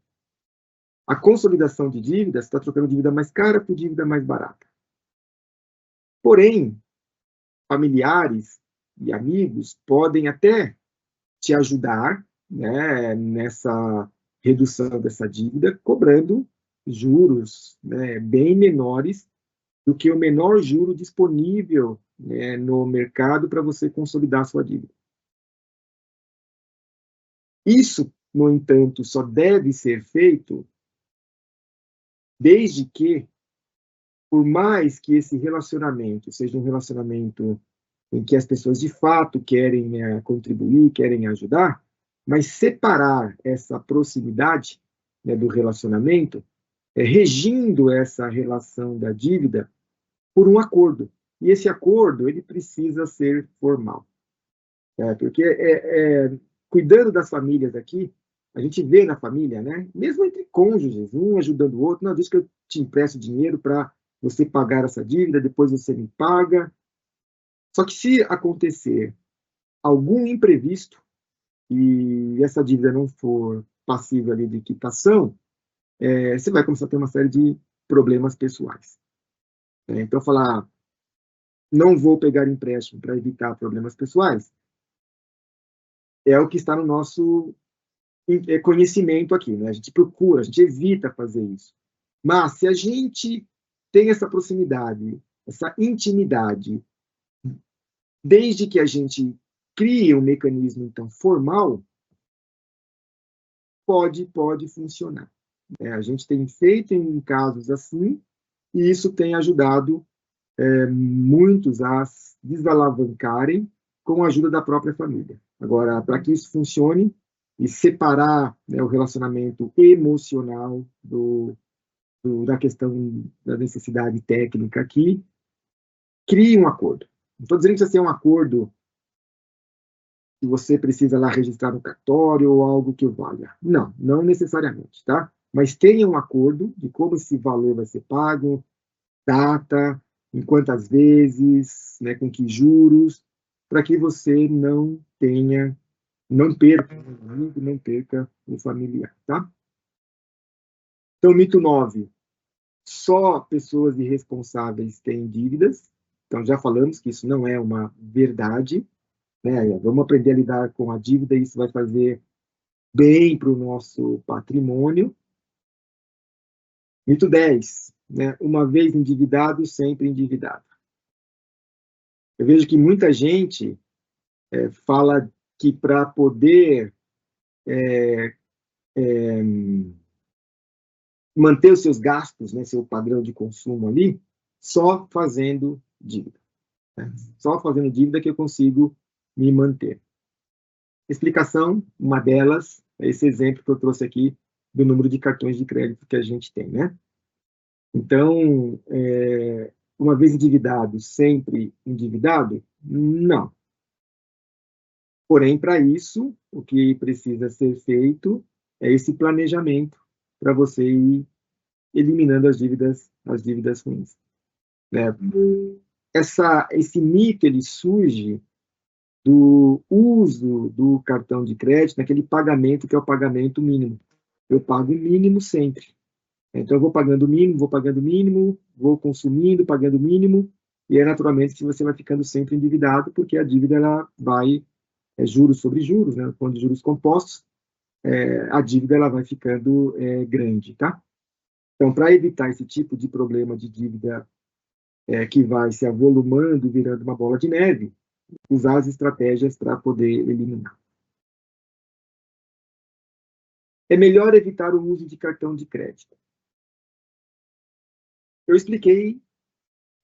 A consolidação de dívida, você está trocando dívida mais cara por dívida mais barata. Porém, familiares e amigos podem até te ajudar, né, nessa redução dessa dívida, cobrando juros, né, bem menores do que o menor juro disponível, né, no mercado para você consolidar sua dívida. Isso, no entanto, só deve ser feito desde que, por mais que esse relacionamento seja um relacionamento em que as pessoas de fato querem contribuir, querem ajudar, mas separar essa proximidade, né, do relacionamento, regindo essa relação da dívida por um acordo. E esse acordo ele precisa ser formal. Porque cuidando das famílias aqui, a gente vê na família, né, mesmo entre cônjuges, um ajudando o outro, não, deixa que eu te empresto dinheiro para você pagar essa dívida, depois você me paga. Só que se acontecer algum imprevisto e essa dívida não for passível ali de quitação, você vai começar a ter uma série de problemas pessoais. Então, falar, não vou pegar empréstimo para evitar problemas pessoais, é o que está no nosso conhecimento aqui, né? A gente procura, a gente evita fazer isso. Mas se a gente tem essa proximidade, essa intimidade, desde que a gente crie um mecanismo, então, formal, pode funcionar. A gente tem feito em casos assim, e isso tem ajudado muitos a desalavancarem com a ajuda da própria família. Agora, para que isso funcione e separar, né, o relacionamento emocional da questão da necessidade técnica aqui, crie um acordo. Não estou dizendo que precisa ser um acordo que você precisa lá registrar no cartório ou algo que valha. Não, não necessariamente, tá? Mas tenha um acordo de como esse valor vai ser pago, data, em quantas vezes, né, com que juros, para que você não perca o amigo, não perca o familiar, tá? Então, mito 9. Só pessoas irresponsáveis têm dívidas. Então, já falamos que isso não é uma verdade, né? Vamos aprender a lidar com a dívida, isso vai fazer bem para o nosso patrimônio. Mito 10. Né? Uma vez endividado, sempre endividado. Eu vejo que muita gente fala que para poder manter os seus gastos, né, seu padrão de consumo ali, só fazendo dívida. Né? Só fazendo dívida que eu consigo me manter. Explicação, uma delas, é esse exemplo que eu trouxe aqui do número de cartões de crédito que a gente tem, né? Então, uma vez endividado, sempre endividado? Não. Porém, para isso, o que precisa ser feito é esse planejamento para você ir eliminando as dívidas ruins. Né? Esse mito ele surge do uso do cartão de crédito naquele pagamento que é o pagamento mínimo. Eu pago o mínimo sempre. Então, eu vou pagando o mínimo, vou consumindo, pagando o mínimo, e é naturalmente que você vai ficando sempre endividado, porque a dívida ela vai, juros sobre juros, né? Quando juros compostos, a dívida ela vai ficando grande, tá? Então, para evitar esse tipo de problema de dívida que vai se avolumando e virando uma bola de neve, usar as estratégias para poder eliminar. É melhor evitar o uso de cartão de crédito. Eu expliquei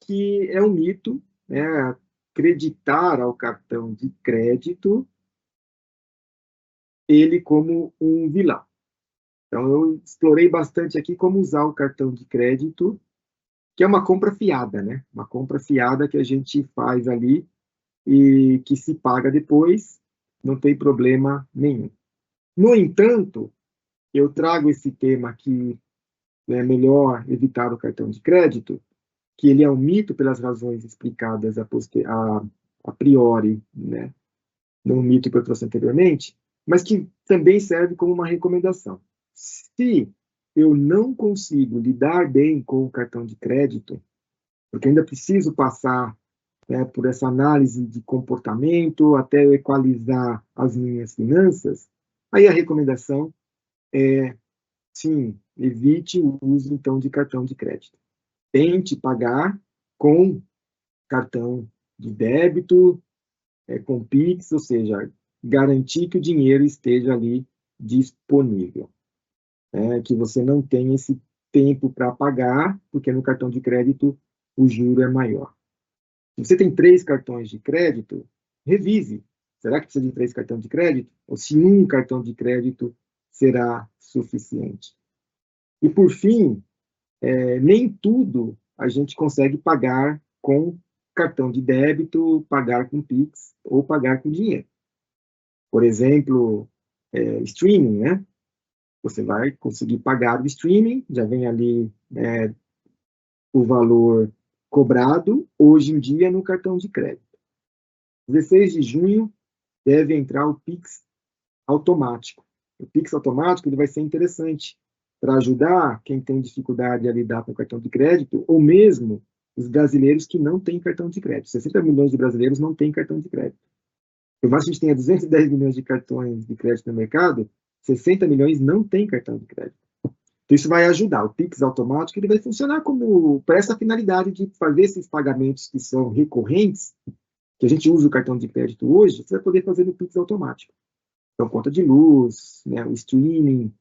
que é um mito, né, acreditar ao cartão de crédito ele como um vilão. Então, eu explorei bastante aqui como usar o cartão de crédito, que é uma compra fiada, né? Uma compra fiada que a gente faz ali e que se paga depois, não tem problema nenhum. No entanto, eu trago esse tema que é melhor evitar o cartão de crédito, que ele é um mito pelas razões explicadas a priori, né, no mito que eu trouxe anteriormente, mas que também serve como uma recomendação. Se eu não consigo lidar bem com o cartão de crédito, porque ainda preciso passar, né, por essa análise de comportamento até eu equalizar as minhas finanças, aí a recomendação é, sim, evite o uso então de cartão de crédito. Tente pagar com cartão de débito, com Pix, ou seja, garantir que o dinheiro esteja ali disponível. Que você não tenha esse tempo para pagar, porque no cartão de crédito o juro é maior. Se você tem 3 cartões de crédito, revise. Será que precisa de 3 cartões de crédito? Ou se um cartão de crédito será suficiente? E, por fim, nem tudo a gente consegue pagar com cartão de débito, pagar com Pix ou pagar com dinheiro. Por exemplo, streaming, né? Você vai conseguir pagar o streaming, já vem ali o valor cobrado, hoje em dia, no cartão de crédito. 16 de junho deve entrar o Pix automático. O Pix automático ele vai ser interessante para ajudar quem tem dificuldade a lidar com o cartão de crédito, ou mesmo os brasileiros que não têm cartão de crédito. 60 milhões de brasileiros não têm cartão de crédito. Por mais que a gente tenha 210 milhões de cartões de crédito no mercado, 60 milhões não têm cartão de crédito. Então, isso vai ajudar. O Pix automático ele vai funcionar como para essa finalidade de fazer esses pagamentos que são recorrentes, que a gente usa o cartão de crédito hoje, você vai poder fazer no Pix automático. Então, conta de luz, né, o streaming.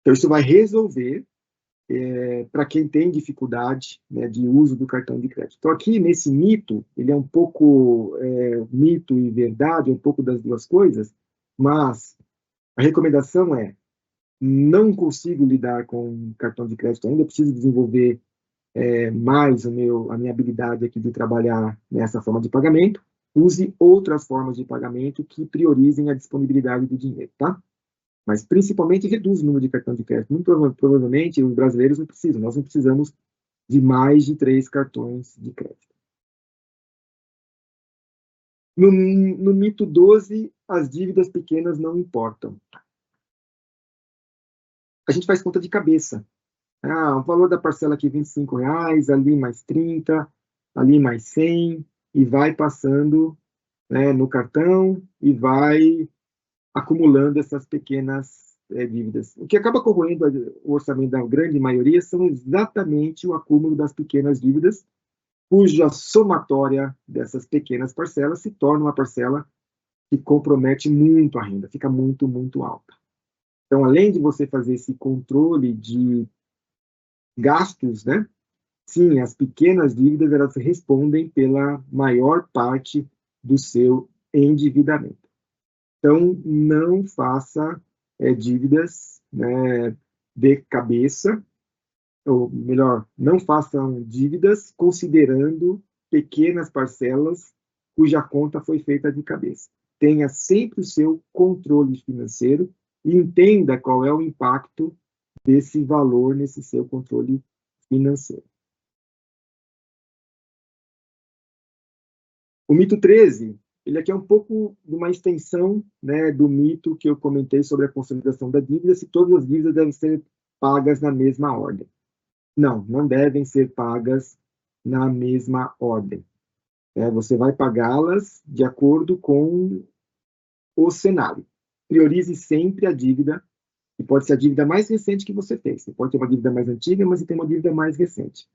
Então, isso vai resolver para quem tem dificuldade, né, de uso do cartão de crédito. Então, aqui nesse mito, ele é um pouco mito e verdade, um pouco das duas coisas, mas a recomendação é: não consigo lidar com cartão de crédito ainda, preciso desenvolver mais a minha habilidade aqui de trabalhar nessa forma de pagamento. Use outras formas de pagamento que priorizem a disponibilidade do dinheiro, tá? Mas principalmente reduz o número de cartão de crédito. Muito provavelmente os brasileiros não precisam, nós não precisamos de mais de 3 cartões de crédito. No mito 12, as dívidas pequenas não importam. A gente faz conta de cabeça. O valor da parcela aqui é R$25, ali mais 30, ali mais 100, e vai passando, né, no cartão e vai acumulando essas pequenas dívidas. O que acaba corroendo o orçamento da grande maioria são exatamente o acúmulo das pequenas dívidas, cuja somatória dessas pequenas parcelas se torna uma parcela que compromete muito a renda, fica muito, muito alta. Então, além de você fazer esse controle de gastos, né? Sim, as pequenas dívidas elas respondem pela maior parte do seu endividamento. Então, não faça dívidas, né, de cabeça, ou melhor, não façam dívidas considerando pequenas parcelas cuja conta foi feita de cabeça. Tenha sempre o seu controle financeiro e entenda qual é o impacto desse valor nesse seu controle financeiro. O mito 13 ele aqui é um pouco de uma extensão, né, do mito que eu comentei sobre a consolidação da dívida, se todas as dívidas devem ser pagas na mesma ordem. Não, não devem ser pagas na mesma ordem. Você vai pagá-las de acordo com o cenário. Priorize sempre a dívida, que pode ser a dívida mais recente que você fez. Você pode ter uma dívida mais antiga, mas você tem uma dívida mais recente.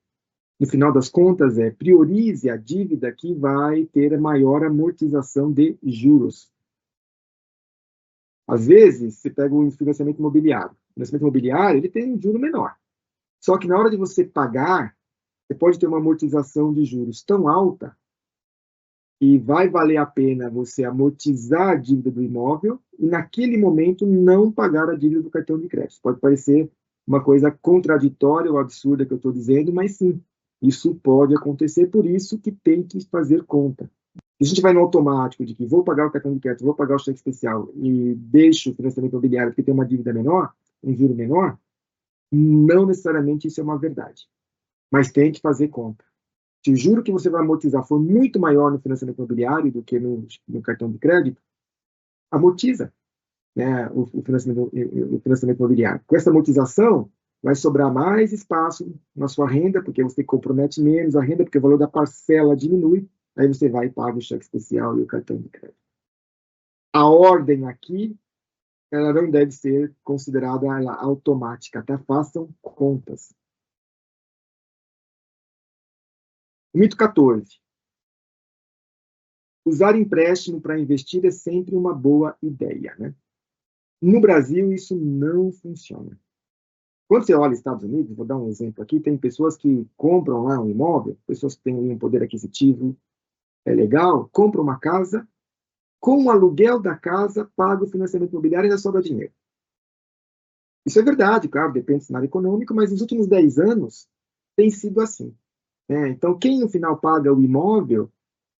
No final das contas, priorize a dívida que vai ter a maior amortização de juros. Às vezes, você pega um financiamento imobiliário. O financiamento imobiliário ele tem um juro menor. Só que na hora de você pagar, você pode ter uma amortização de juros tão alta que vai valer a pena você amortizar a dívida do imóvel e, naquele momento, não pagar a dívida do cartão de crédito. Pode parecer uma coisa contraditória ou absurda que eu estou dizendo, mas sim, isso pode acontecer, por isso que tem que fazer conta. Se a gente vai no automático de que vou pagar o cartão de crédito, vou pagar o cheque especial e deixo o financiamento imobiliário porque tem uma dívida menor, um juro menor, não necessariamente isso é uma verdade. Mas tem que fazer conta. Se o juro que você vai amortizar for muito maior no financiamento imobiliário do que no cartão de crédito, amortiza, né, o financiamento imobiliário. Com essa amortização, vai sobrar mais espaço na sua renda, porque você compromete menos a renda, porque o valor da parcela diminui, aí você vai e paga o cheque especial e o cartão de crédito. A ordem aqui, ela não deve ser considerada automática, tá? Façam contas. Mito 14. Usar empréstimo para investir é sempre uma boa ideia, né? No Brasil, isso não funciona. Quando você olha os Estados Unidos, vou dar um exemplo aqui, tem pessoas que compram lá um imóvel, pessoas que têm um poder aquisitivo legal, compram uma casa, com o aluguel da casa, paga o financiamento imobiliário e ainda sobra dinheiro. Isso é verdade, claro, depende do cenário econômico, mas nos últimos 10 anos tem sido assim. Então, quem no final paga o imóvel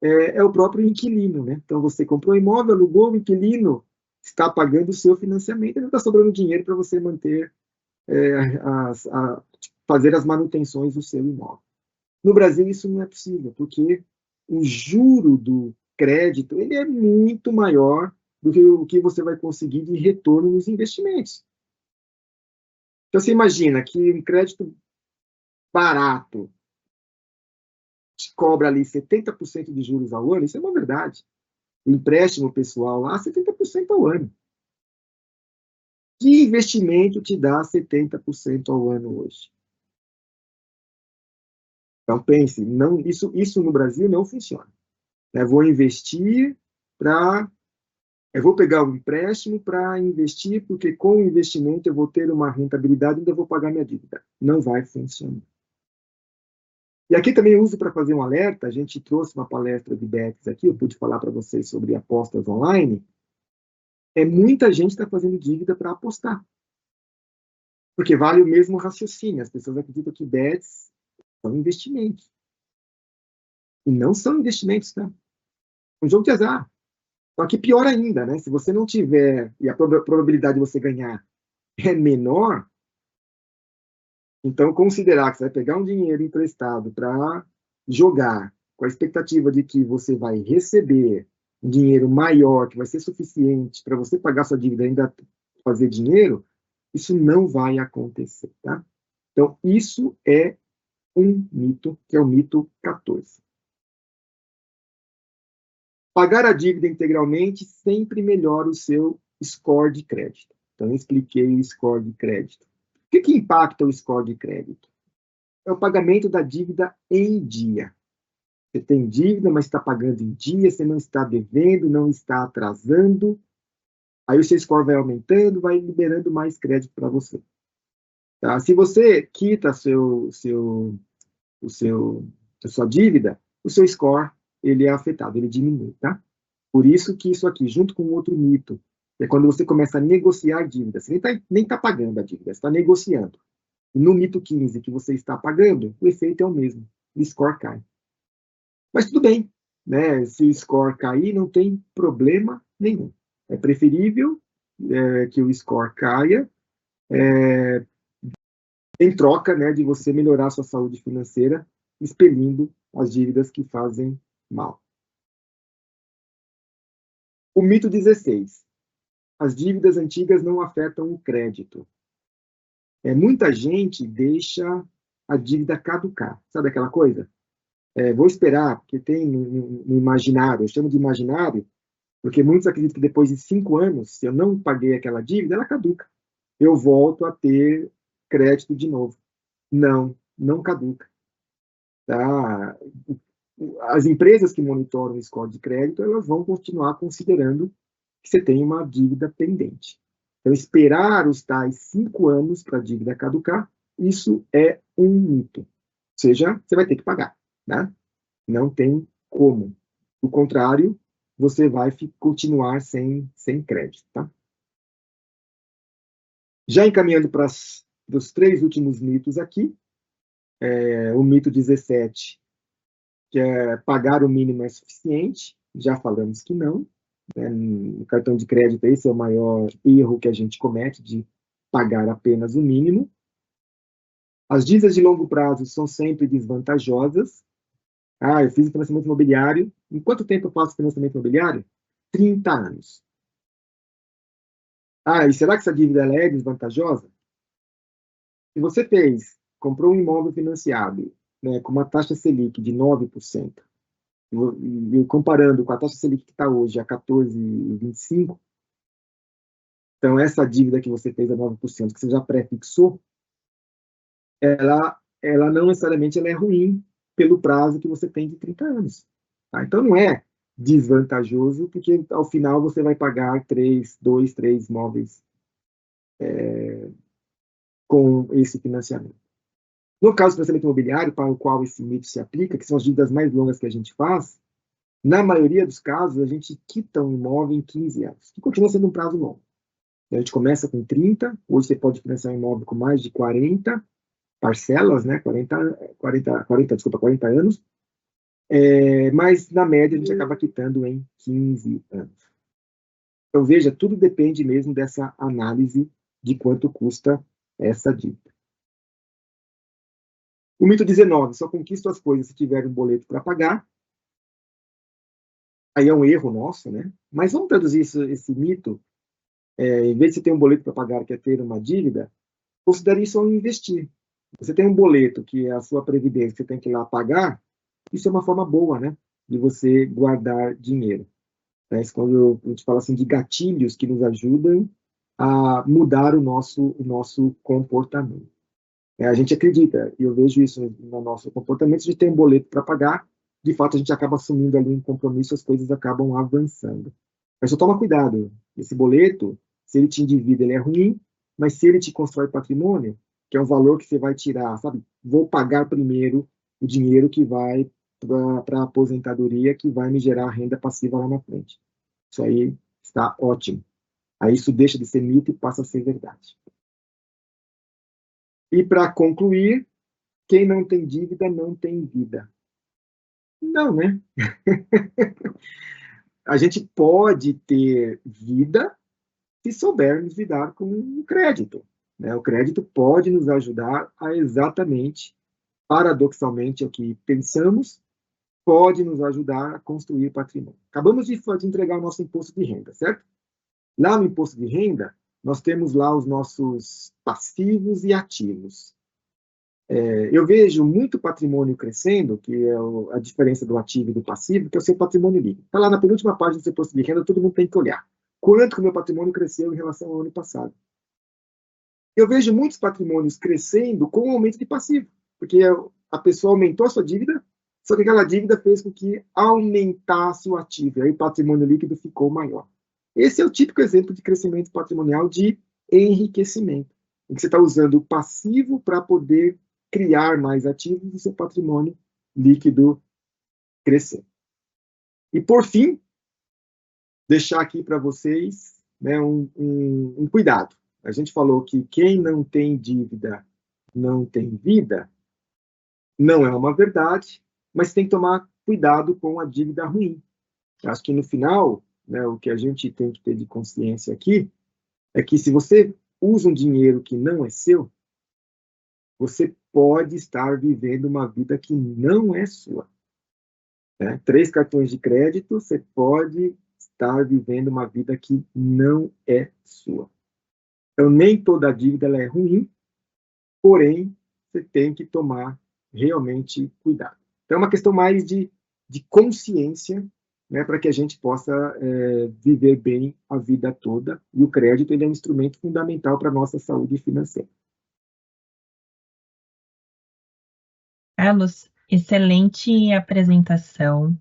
é o próprio inquilino, né? Então, você comprou um imóvel, alugou, o inquilino está pagando o seu financiamento e não está sobrando dinheiro para você manter, fazer as manutenções do seu imóvel. No Brasil, isso não é possível, porque o juro do crédito ele é muito maior do que o que você vai conseguir de retorno nos investimentos. Então, você imagina que um crédito barato te cobra ali 70% de juros ao ano, isso é uma verdade. O empréstimo pessoal lá, 70% ao ano. Que investimento te dá 70% ao ano hoje? Então, pense, não, isso no Brasil não funciona. Vou investir para... Eu vou pegar um empréstimo para investir, porque com o investimento eu vou ter uma rentabilidade e ainda vou pagar minha dívida. Não vai funcionar. E aqui também uso para fazer um alerta, a gente trouxe uma palestra de BETS aqui, eu pude falar para vocês sobre apostas online. Muita gente está fazendo dívida para apostar. Porque vale o mesmo raciocínio. As pessoas acreditam que BETs são investimentos. E não são investimentos, tá? É um jogo de azar. Só que pior ainda, né? Se você não tiver, e a probabilidade de você ganhar é menor, então considerar que você vai pegar um dinheiro emprestado para jogar, com a expectativa de que você vai receber um dinheiro maior, que vai ser suficiente para você pagar sua dívida e ainda fazer dinheiro, isso não vai acontecer, tá? Então, isso é um mito, que é o mito 14. Pagar a dívida integralmente sempre melhora o seu score de crédito. Então, eu expliquei o score de crédito. O que impacta o score de crédito? É o pagamento da dívida em dia. Você tem dívida, mas está pagando em dia, você não está devendo, não está atrasando. Aí o seu score vai aumentando, vai liberando mais crédito para você. Tá? Se você quita a sua dívida, o seu score ele é afetado, ele diminui. Tá? Por isso que isso aqui, junto com outro mito, é quando você começa a negociar dívida. Você nem tá pagando a dívida, você está negociando. No mito 15, que você está pagando, o efeito é o mesmo. O score cai. Mas tudo bem, né? Se o score cair, não tem problema nenhum. É preferível que o score caia em troca, né, de você melhorar a sua saúde financeira, expelindo as dívidas que fazem mal. O mito 16. As dívidas antigas não afetam o crédito. Muita gente deixa a dívida caducar. Sabe aquela coisa? Vou esperar, porque tem no imaginário, eu chamo de imaginário, porque muitos acreditam que depois de 5 anos, se eu não paguei aquela dívida, ela caduca. Eu volto a ter crédito de novo. Não, não caduca. Tá? As empresas que monitoram o score de crédito, elas vão continuar considerando que você tem uma dívida pendente. Então, esperar os tais 5 anos para a dívida caducar, isso é um mito. Ou seja, você vai ter que pagar, né? Não tem como. Do contrário, você vai continuar sem crédito, tá? Já encaminhando para os 3 últimos mitos aqui, o mito 17, que é pagar o mínimo é suficiente, já falamos que não. No cartão de crédito, esse é o maior erro que a gente comete, de pagar apenas o mínimo. As dívidas de longo prazo são sempre desvantajosas. Eu fiz o financiamento imobiliário. Em quanto tempo eu faço financiamento imobiliário? 30 anos. E será que essa dívida é desvantajosa? Se você comprou um imóvel financiado, né, com uma taxa Selic de 9%, e comparando com a taxa Selic que está hoje a 14,25%, então essa dívida que você fez a 9%, que você já pré-fixou, ela não necessariamente ela é ruim pelo prazo que você tem de 30 anos. Tá? Então não é desvantajoso, porque ao final você vai pagar 2, 3 imóveis com esse financiamento. No caso do financiamento imobiliário, para o qual esse mito se aplica, que são as dívidas mais longas que a gente faz, na maioria dos casos, a gente quita um imóvel em 15 anos, que continua sendo um prazo longo. A gente começa com 30, hoje você pode financiar um imóvel com mais de 40 parcelas, né? 40 anos, mas na média a gente acaba quitando em 15 anos. Então veja, tudo depende mesmo dessa análise de quanto custa essa dívida. O mito 19, só conquisto as coisas se tiver um boleto para pagar. Aí é um erro nosso, né? Mas vamos traduzir esse mito, em vez de você ter um boleto para pagar, que é ter uma dívida, considere isso um investir. Você tem um boleto, que é a sua previdência, que você tem que ir lá pagar, isso é uma forma boa, né? De você guardar dinheiro. Isso quando a gente fala assim de gatilhos que nos ajudam a mudar o nosso comportamento. A gente acredita, e eu vejo isso no nosso comportamento, a gente tem um boleto para pagar, de fato a gente acaba assumindo ali um compromisso, as coisas acabam avançando. Mas só toma cuidado, esse boleto, se ele te endivida, ele é ruim, mas se ele te constrói patrimônio, que é um valor que você vai tirar, sabe? Vou pagar primeiro o dinheiro que vai para a aposentadoria, que vai me gerar renda passiva lá na frente. Isso aí está ótimo. Aí isso deixa de ser mito e passa a ser verdade. E para concluir, quem não tem dívida não tem vida. Não, né? A gente pode ter vida se soubermos lidar com o crédito. Né? O crédito pode nos ajudar a exatamente, paradoxalmente, o que pensamos, pode nos ajudar a construir patrimônio. Acabamos de entregar o nosso imposto de renda, certo? Lá no imposto de renda, nós temos lá os nossos passivos e ativos. Eu vejo muito patrimônio crescendo, que é a diferença do ativo e do passivo, que é o seu patrimônio líquido. Está lá na penúltima página do seu imposto de renda, todo mundo tem que olhar. Quanto que o meu patrimônio cresceu em relação ao ano passado? Eu vejo muitos patrimônios crescendo com o aumento de passivo, porque a pessoa aumentou a sua dívida, só que aquela dívida fez com que aumentasse o ativo, e aí o patrimônio líquido ficou maior. Esse é o típico exemplo de crescimento patrimonial de enriquecimento, em que você está usando o passivo para poder criar mais ativos e seu patrimônio líquido crescer. E, por fim, deixar aqui para vocês, né, um cuidado. A gente falou que quem não tem dívida não tem vida. Não é uma verdade, mas tem que tomar cuidado com a dívida ruim. Acho que no final, né, o que a gente tem que ter de consciência aqui é que se você usa um dinheiro que não é seu, você pode estar vivendo uma vida que não é sua. 3 cartões de crédito, você pode estar vivendo uma vida que não é sua. Então, nem toda dívida ela é ruim, porém, você tem que tomar realmente cuidado. Então, é uma questão mais de consciência, né, para que a gente possa viver bem a vida toda. E o crédito ele é um instrumento fundamental para a nossa saúde financeira. Carlos, excelente apresentação.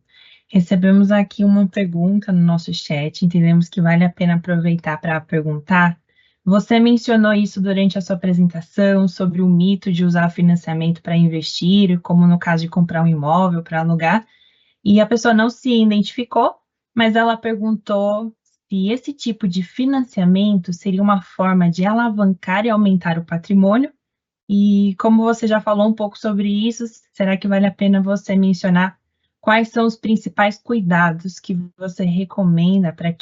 Recebemos aqui uma pergunta no nosso chat, entendemos que vale a pena aproveitar para perguntar. Você mencionou isso durante a sua apresentação, sobre o mito de usar financiamento para investir, como no caso de comprar um imóvel para alugar, e a pessoa não se identificou, mas ela perguntou se esse tipo de financiamento seria uma forma de alavancar e aumentar o patrimônio. E como você já falou um pouco sobre isso, será que vale a pena você mencionar quais são os principais cuidados que você recomenda para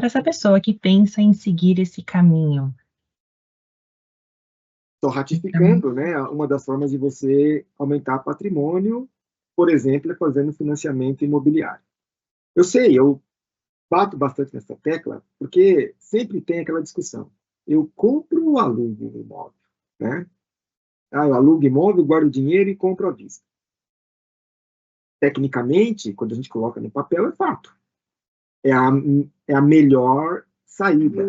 essa pessoa que pensa em seguir esse caminho? Estou ratificando, né? Uma das formas de você aumentar patrimônio, por exemplo, é fazendo financiamento imobiliário. Eu sei, eu bato bastante nessa tecla, porque sempre tem aquela discussão. Eu compro ou alugo um imóvel, né? Eu alugo imóvel, guardo dinheiro e compro à vista. Tecnicamente, quando a gente coloca no papel, é fato. É a melhor saída.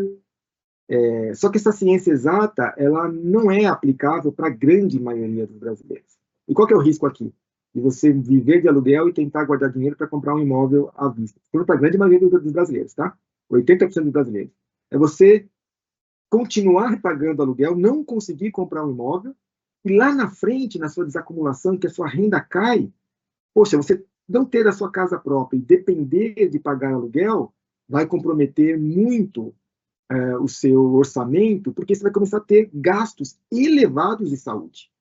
Só que essa ciência exata, ela não é aplicável para a grande maioria dos brasileiros. E qual que é o risco aqui? De você viver de aluguel e tentar guardar dinheiro para comprar um imóvel à vista. Para a grande maioria dos brasileiros, tá? 80% dos brasileiros. É você continuar pagando aluguel, não conseguir comprar um imóvel, e lá na frente, na sua desacumulação, que a sua renda cai, poxa, você não ter a sua casa própria e depender de pagar aluguel, vai comprometer muito o seu orçamento, porque você vai começar a ter gastos elevados de saúde,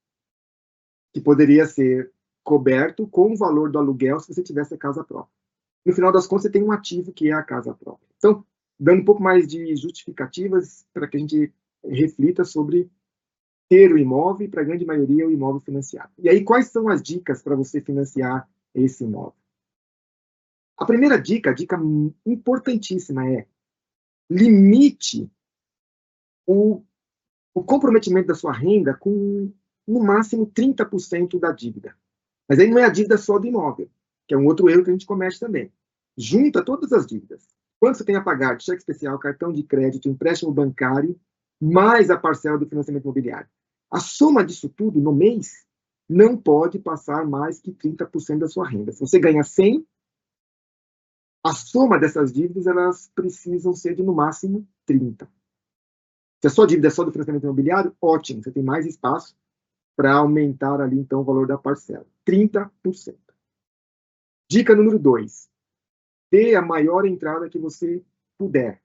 que poderia ser coberto com o valor do aluguel se você tivesse a casa própria. No final das contas, você tem um ativo que é a casa própria. Então, dando um pouco mais de justificativas para que a gente reflita sobre ter o imóvel e, para a grande maioria, o imóvel financiado. E aí, quais são as dicas para você financiar esse imóvel? A primeira dica, a dica importantíssima é limite o comprometimento da sua renda com, no máximo, 30% da dívida. Mas aí não é a dívida só do imóvel, que é um outro erro que a gente comete também. Junta todas as dívidas. Quanto você tem a pagar de cheque especial, cartão de crédito, empréstimo bancário, mais a parcela do financiamento imobiliário. A soma disso tudo, no mês, não pode passar mais que 30% da sua renda. Se você ganha 100, a soma dessas dívidas, elas precisam ser de, no máximo, 30. Se a sua dívida é só do financiamento imobiliário, ótimo, você tem mais espaço para aumentar ali, então, o valor da parcela. 30%. Dica número 2. Dê a maior entrada que você puder,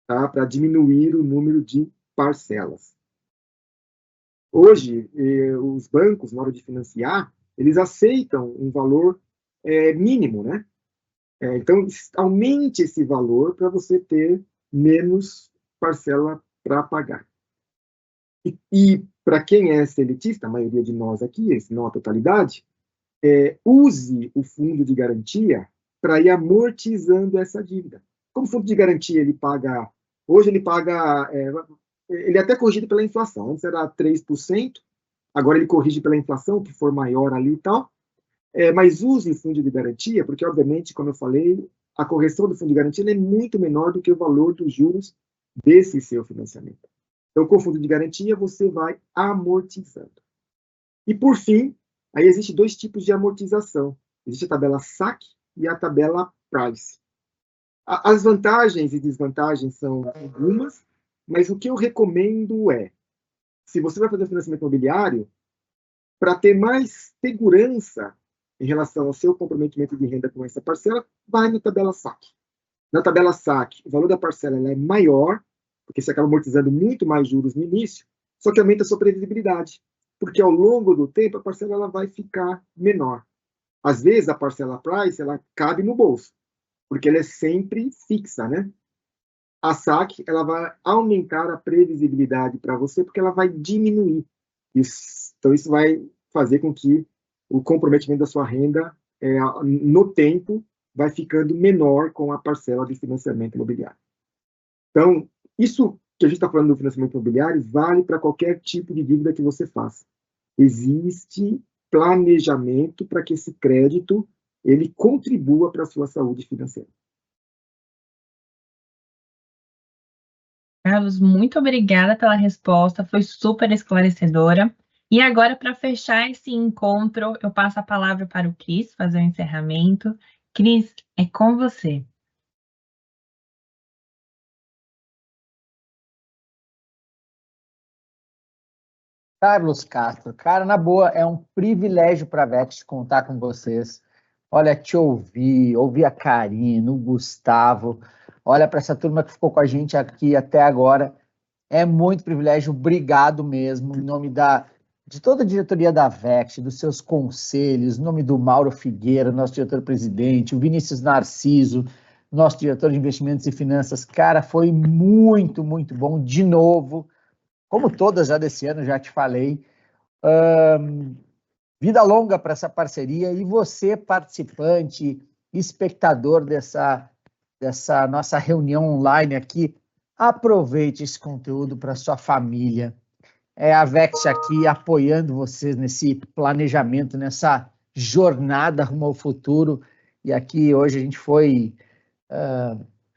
tá? Para diminuir o número de parcelas. Hoje, os bancos, na hora de financiar, eles aceitam um valor mínimo, né? Então, aumente esse valor para você ter menos parcela para pagar. E para quem é seletista, a maioria de nós aqui, se não a totalidade, use o fundo de garantia para ir amortizando essa dívida. Como o fundo de garantia ele paga, hoje ele paga, ele é até corrigido pela inflação, antes era 3%, agora ele corrige pela inflação, que for maior ali e tal, mas use o fundo de garantia, porque obviamente, como eu falei, a correção do fundo de garantia é muito menor do que o valor dos juros desse seu financiamento. Então, com o fundo de garantia, você vai amortizando. E, por fim, aí existem 2 tipos de amortização. Existe a tabela SAC e a tabela Price. As vantagens e desvantagens são algumas, mas o que eu recomendo é, se você vai fazer financiamento imobiliário, para ter mais segurança em relação ao seu comprometimento de renda com essa parcela, vai na tabela SAC. Na tabela SAC, o valor da parcela é maior, porque você acaba amortizando muito mais juros no início, só que aumenta a sua previsibilidade, porque ao longo do tempo a parcela ela vai ficar menor. Às vezes a parcela Price ela cabe no bolso, porque ela é sempre fixa, né? A SAC ela vai aumentar a previsibilidade para você, porque ela vai diminuir. Então isso vai fazer com que o comprometimento da sua renda no tempo vai ficando menor com a parcela de financiamento imobiliário. Então, isso que a gente está falando do financiamento imobiliário vale para qualquer tipo de dívida que você faça. Existe planejamento para que esse crédito ele contribua para a sua saúde financeira. Carlos, muito obrigada pela resposta, foi super esclarecedora. E agora, para fechar esse encontro, eu passo a palavra para o Cris fazer o encerramento. Cris, é com você. Carlos Castro, cara, na boa, é um privilégio para a Vext contar com vocês. Olha, te ouvir a Karina, o Gustavo, olha para essa turma que ficou com a gente aqui até agora. É muito privilégio, obrigado mesmo, em nome de toda a diretoria da Vext, dos seus conselhos, em nome do Mauro Figueira, nosso diretor-presidente, o Vinícius Narciso, nosso diretor de investimentos e finanças. Cara, foi muito, muito bom, de novo. Como todas já desse ano, já te falei, vida longa para essa parceria e você, participante, espectador dessa nossa reunião online aqui, aproveite esse conteúdo para sua família. É a Vext aqui apoiando vocês nesse planejamento, nessa jornada rumo ao futuro. E aqui hoje a gente foi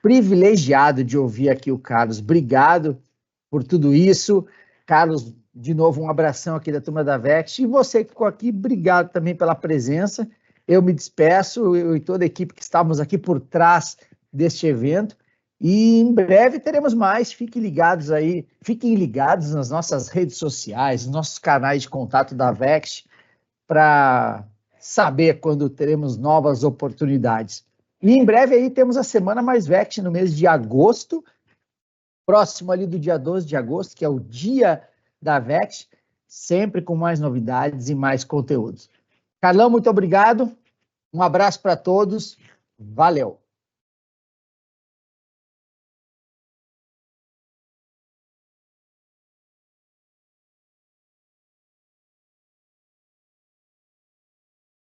privilegiado de ouvir aqui o Carlos. Obrigado por tudo isso. Carlos, de novo, um abração aqui da turma da Vext. E você que ficou aqui, obrigado também pela presença. Eu me despeço, eu e toda a equipe que estávamos aqui por trás deste evento. E em breve teremos mais. Fiquem ligados aí, fiquem ligados nas nossas redes sociais, nos nossos canais de contato da Vext, para saber quando teremos novas oportunidades. E em breve aí temos a Semana Mais Vext no mês de agosto, próximo ali do dia 12 de agosto, que é o dia da Vext, sempre com mais novidades e mais conteúdos. Carlão, muito obrigado. Um abraço para todos. Valeu.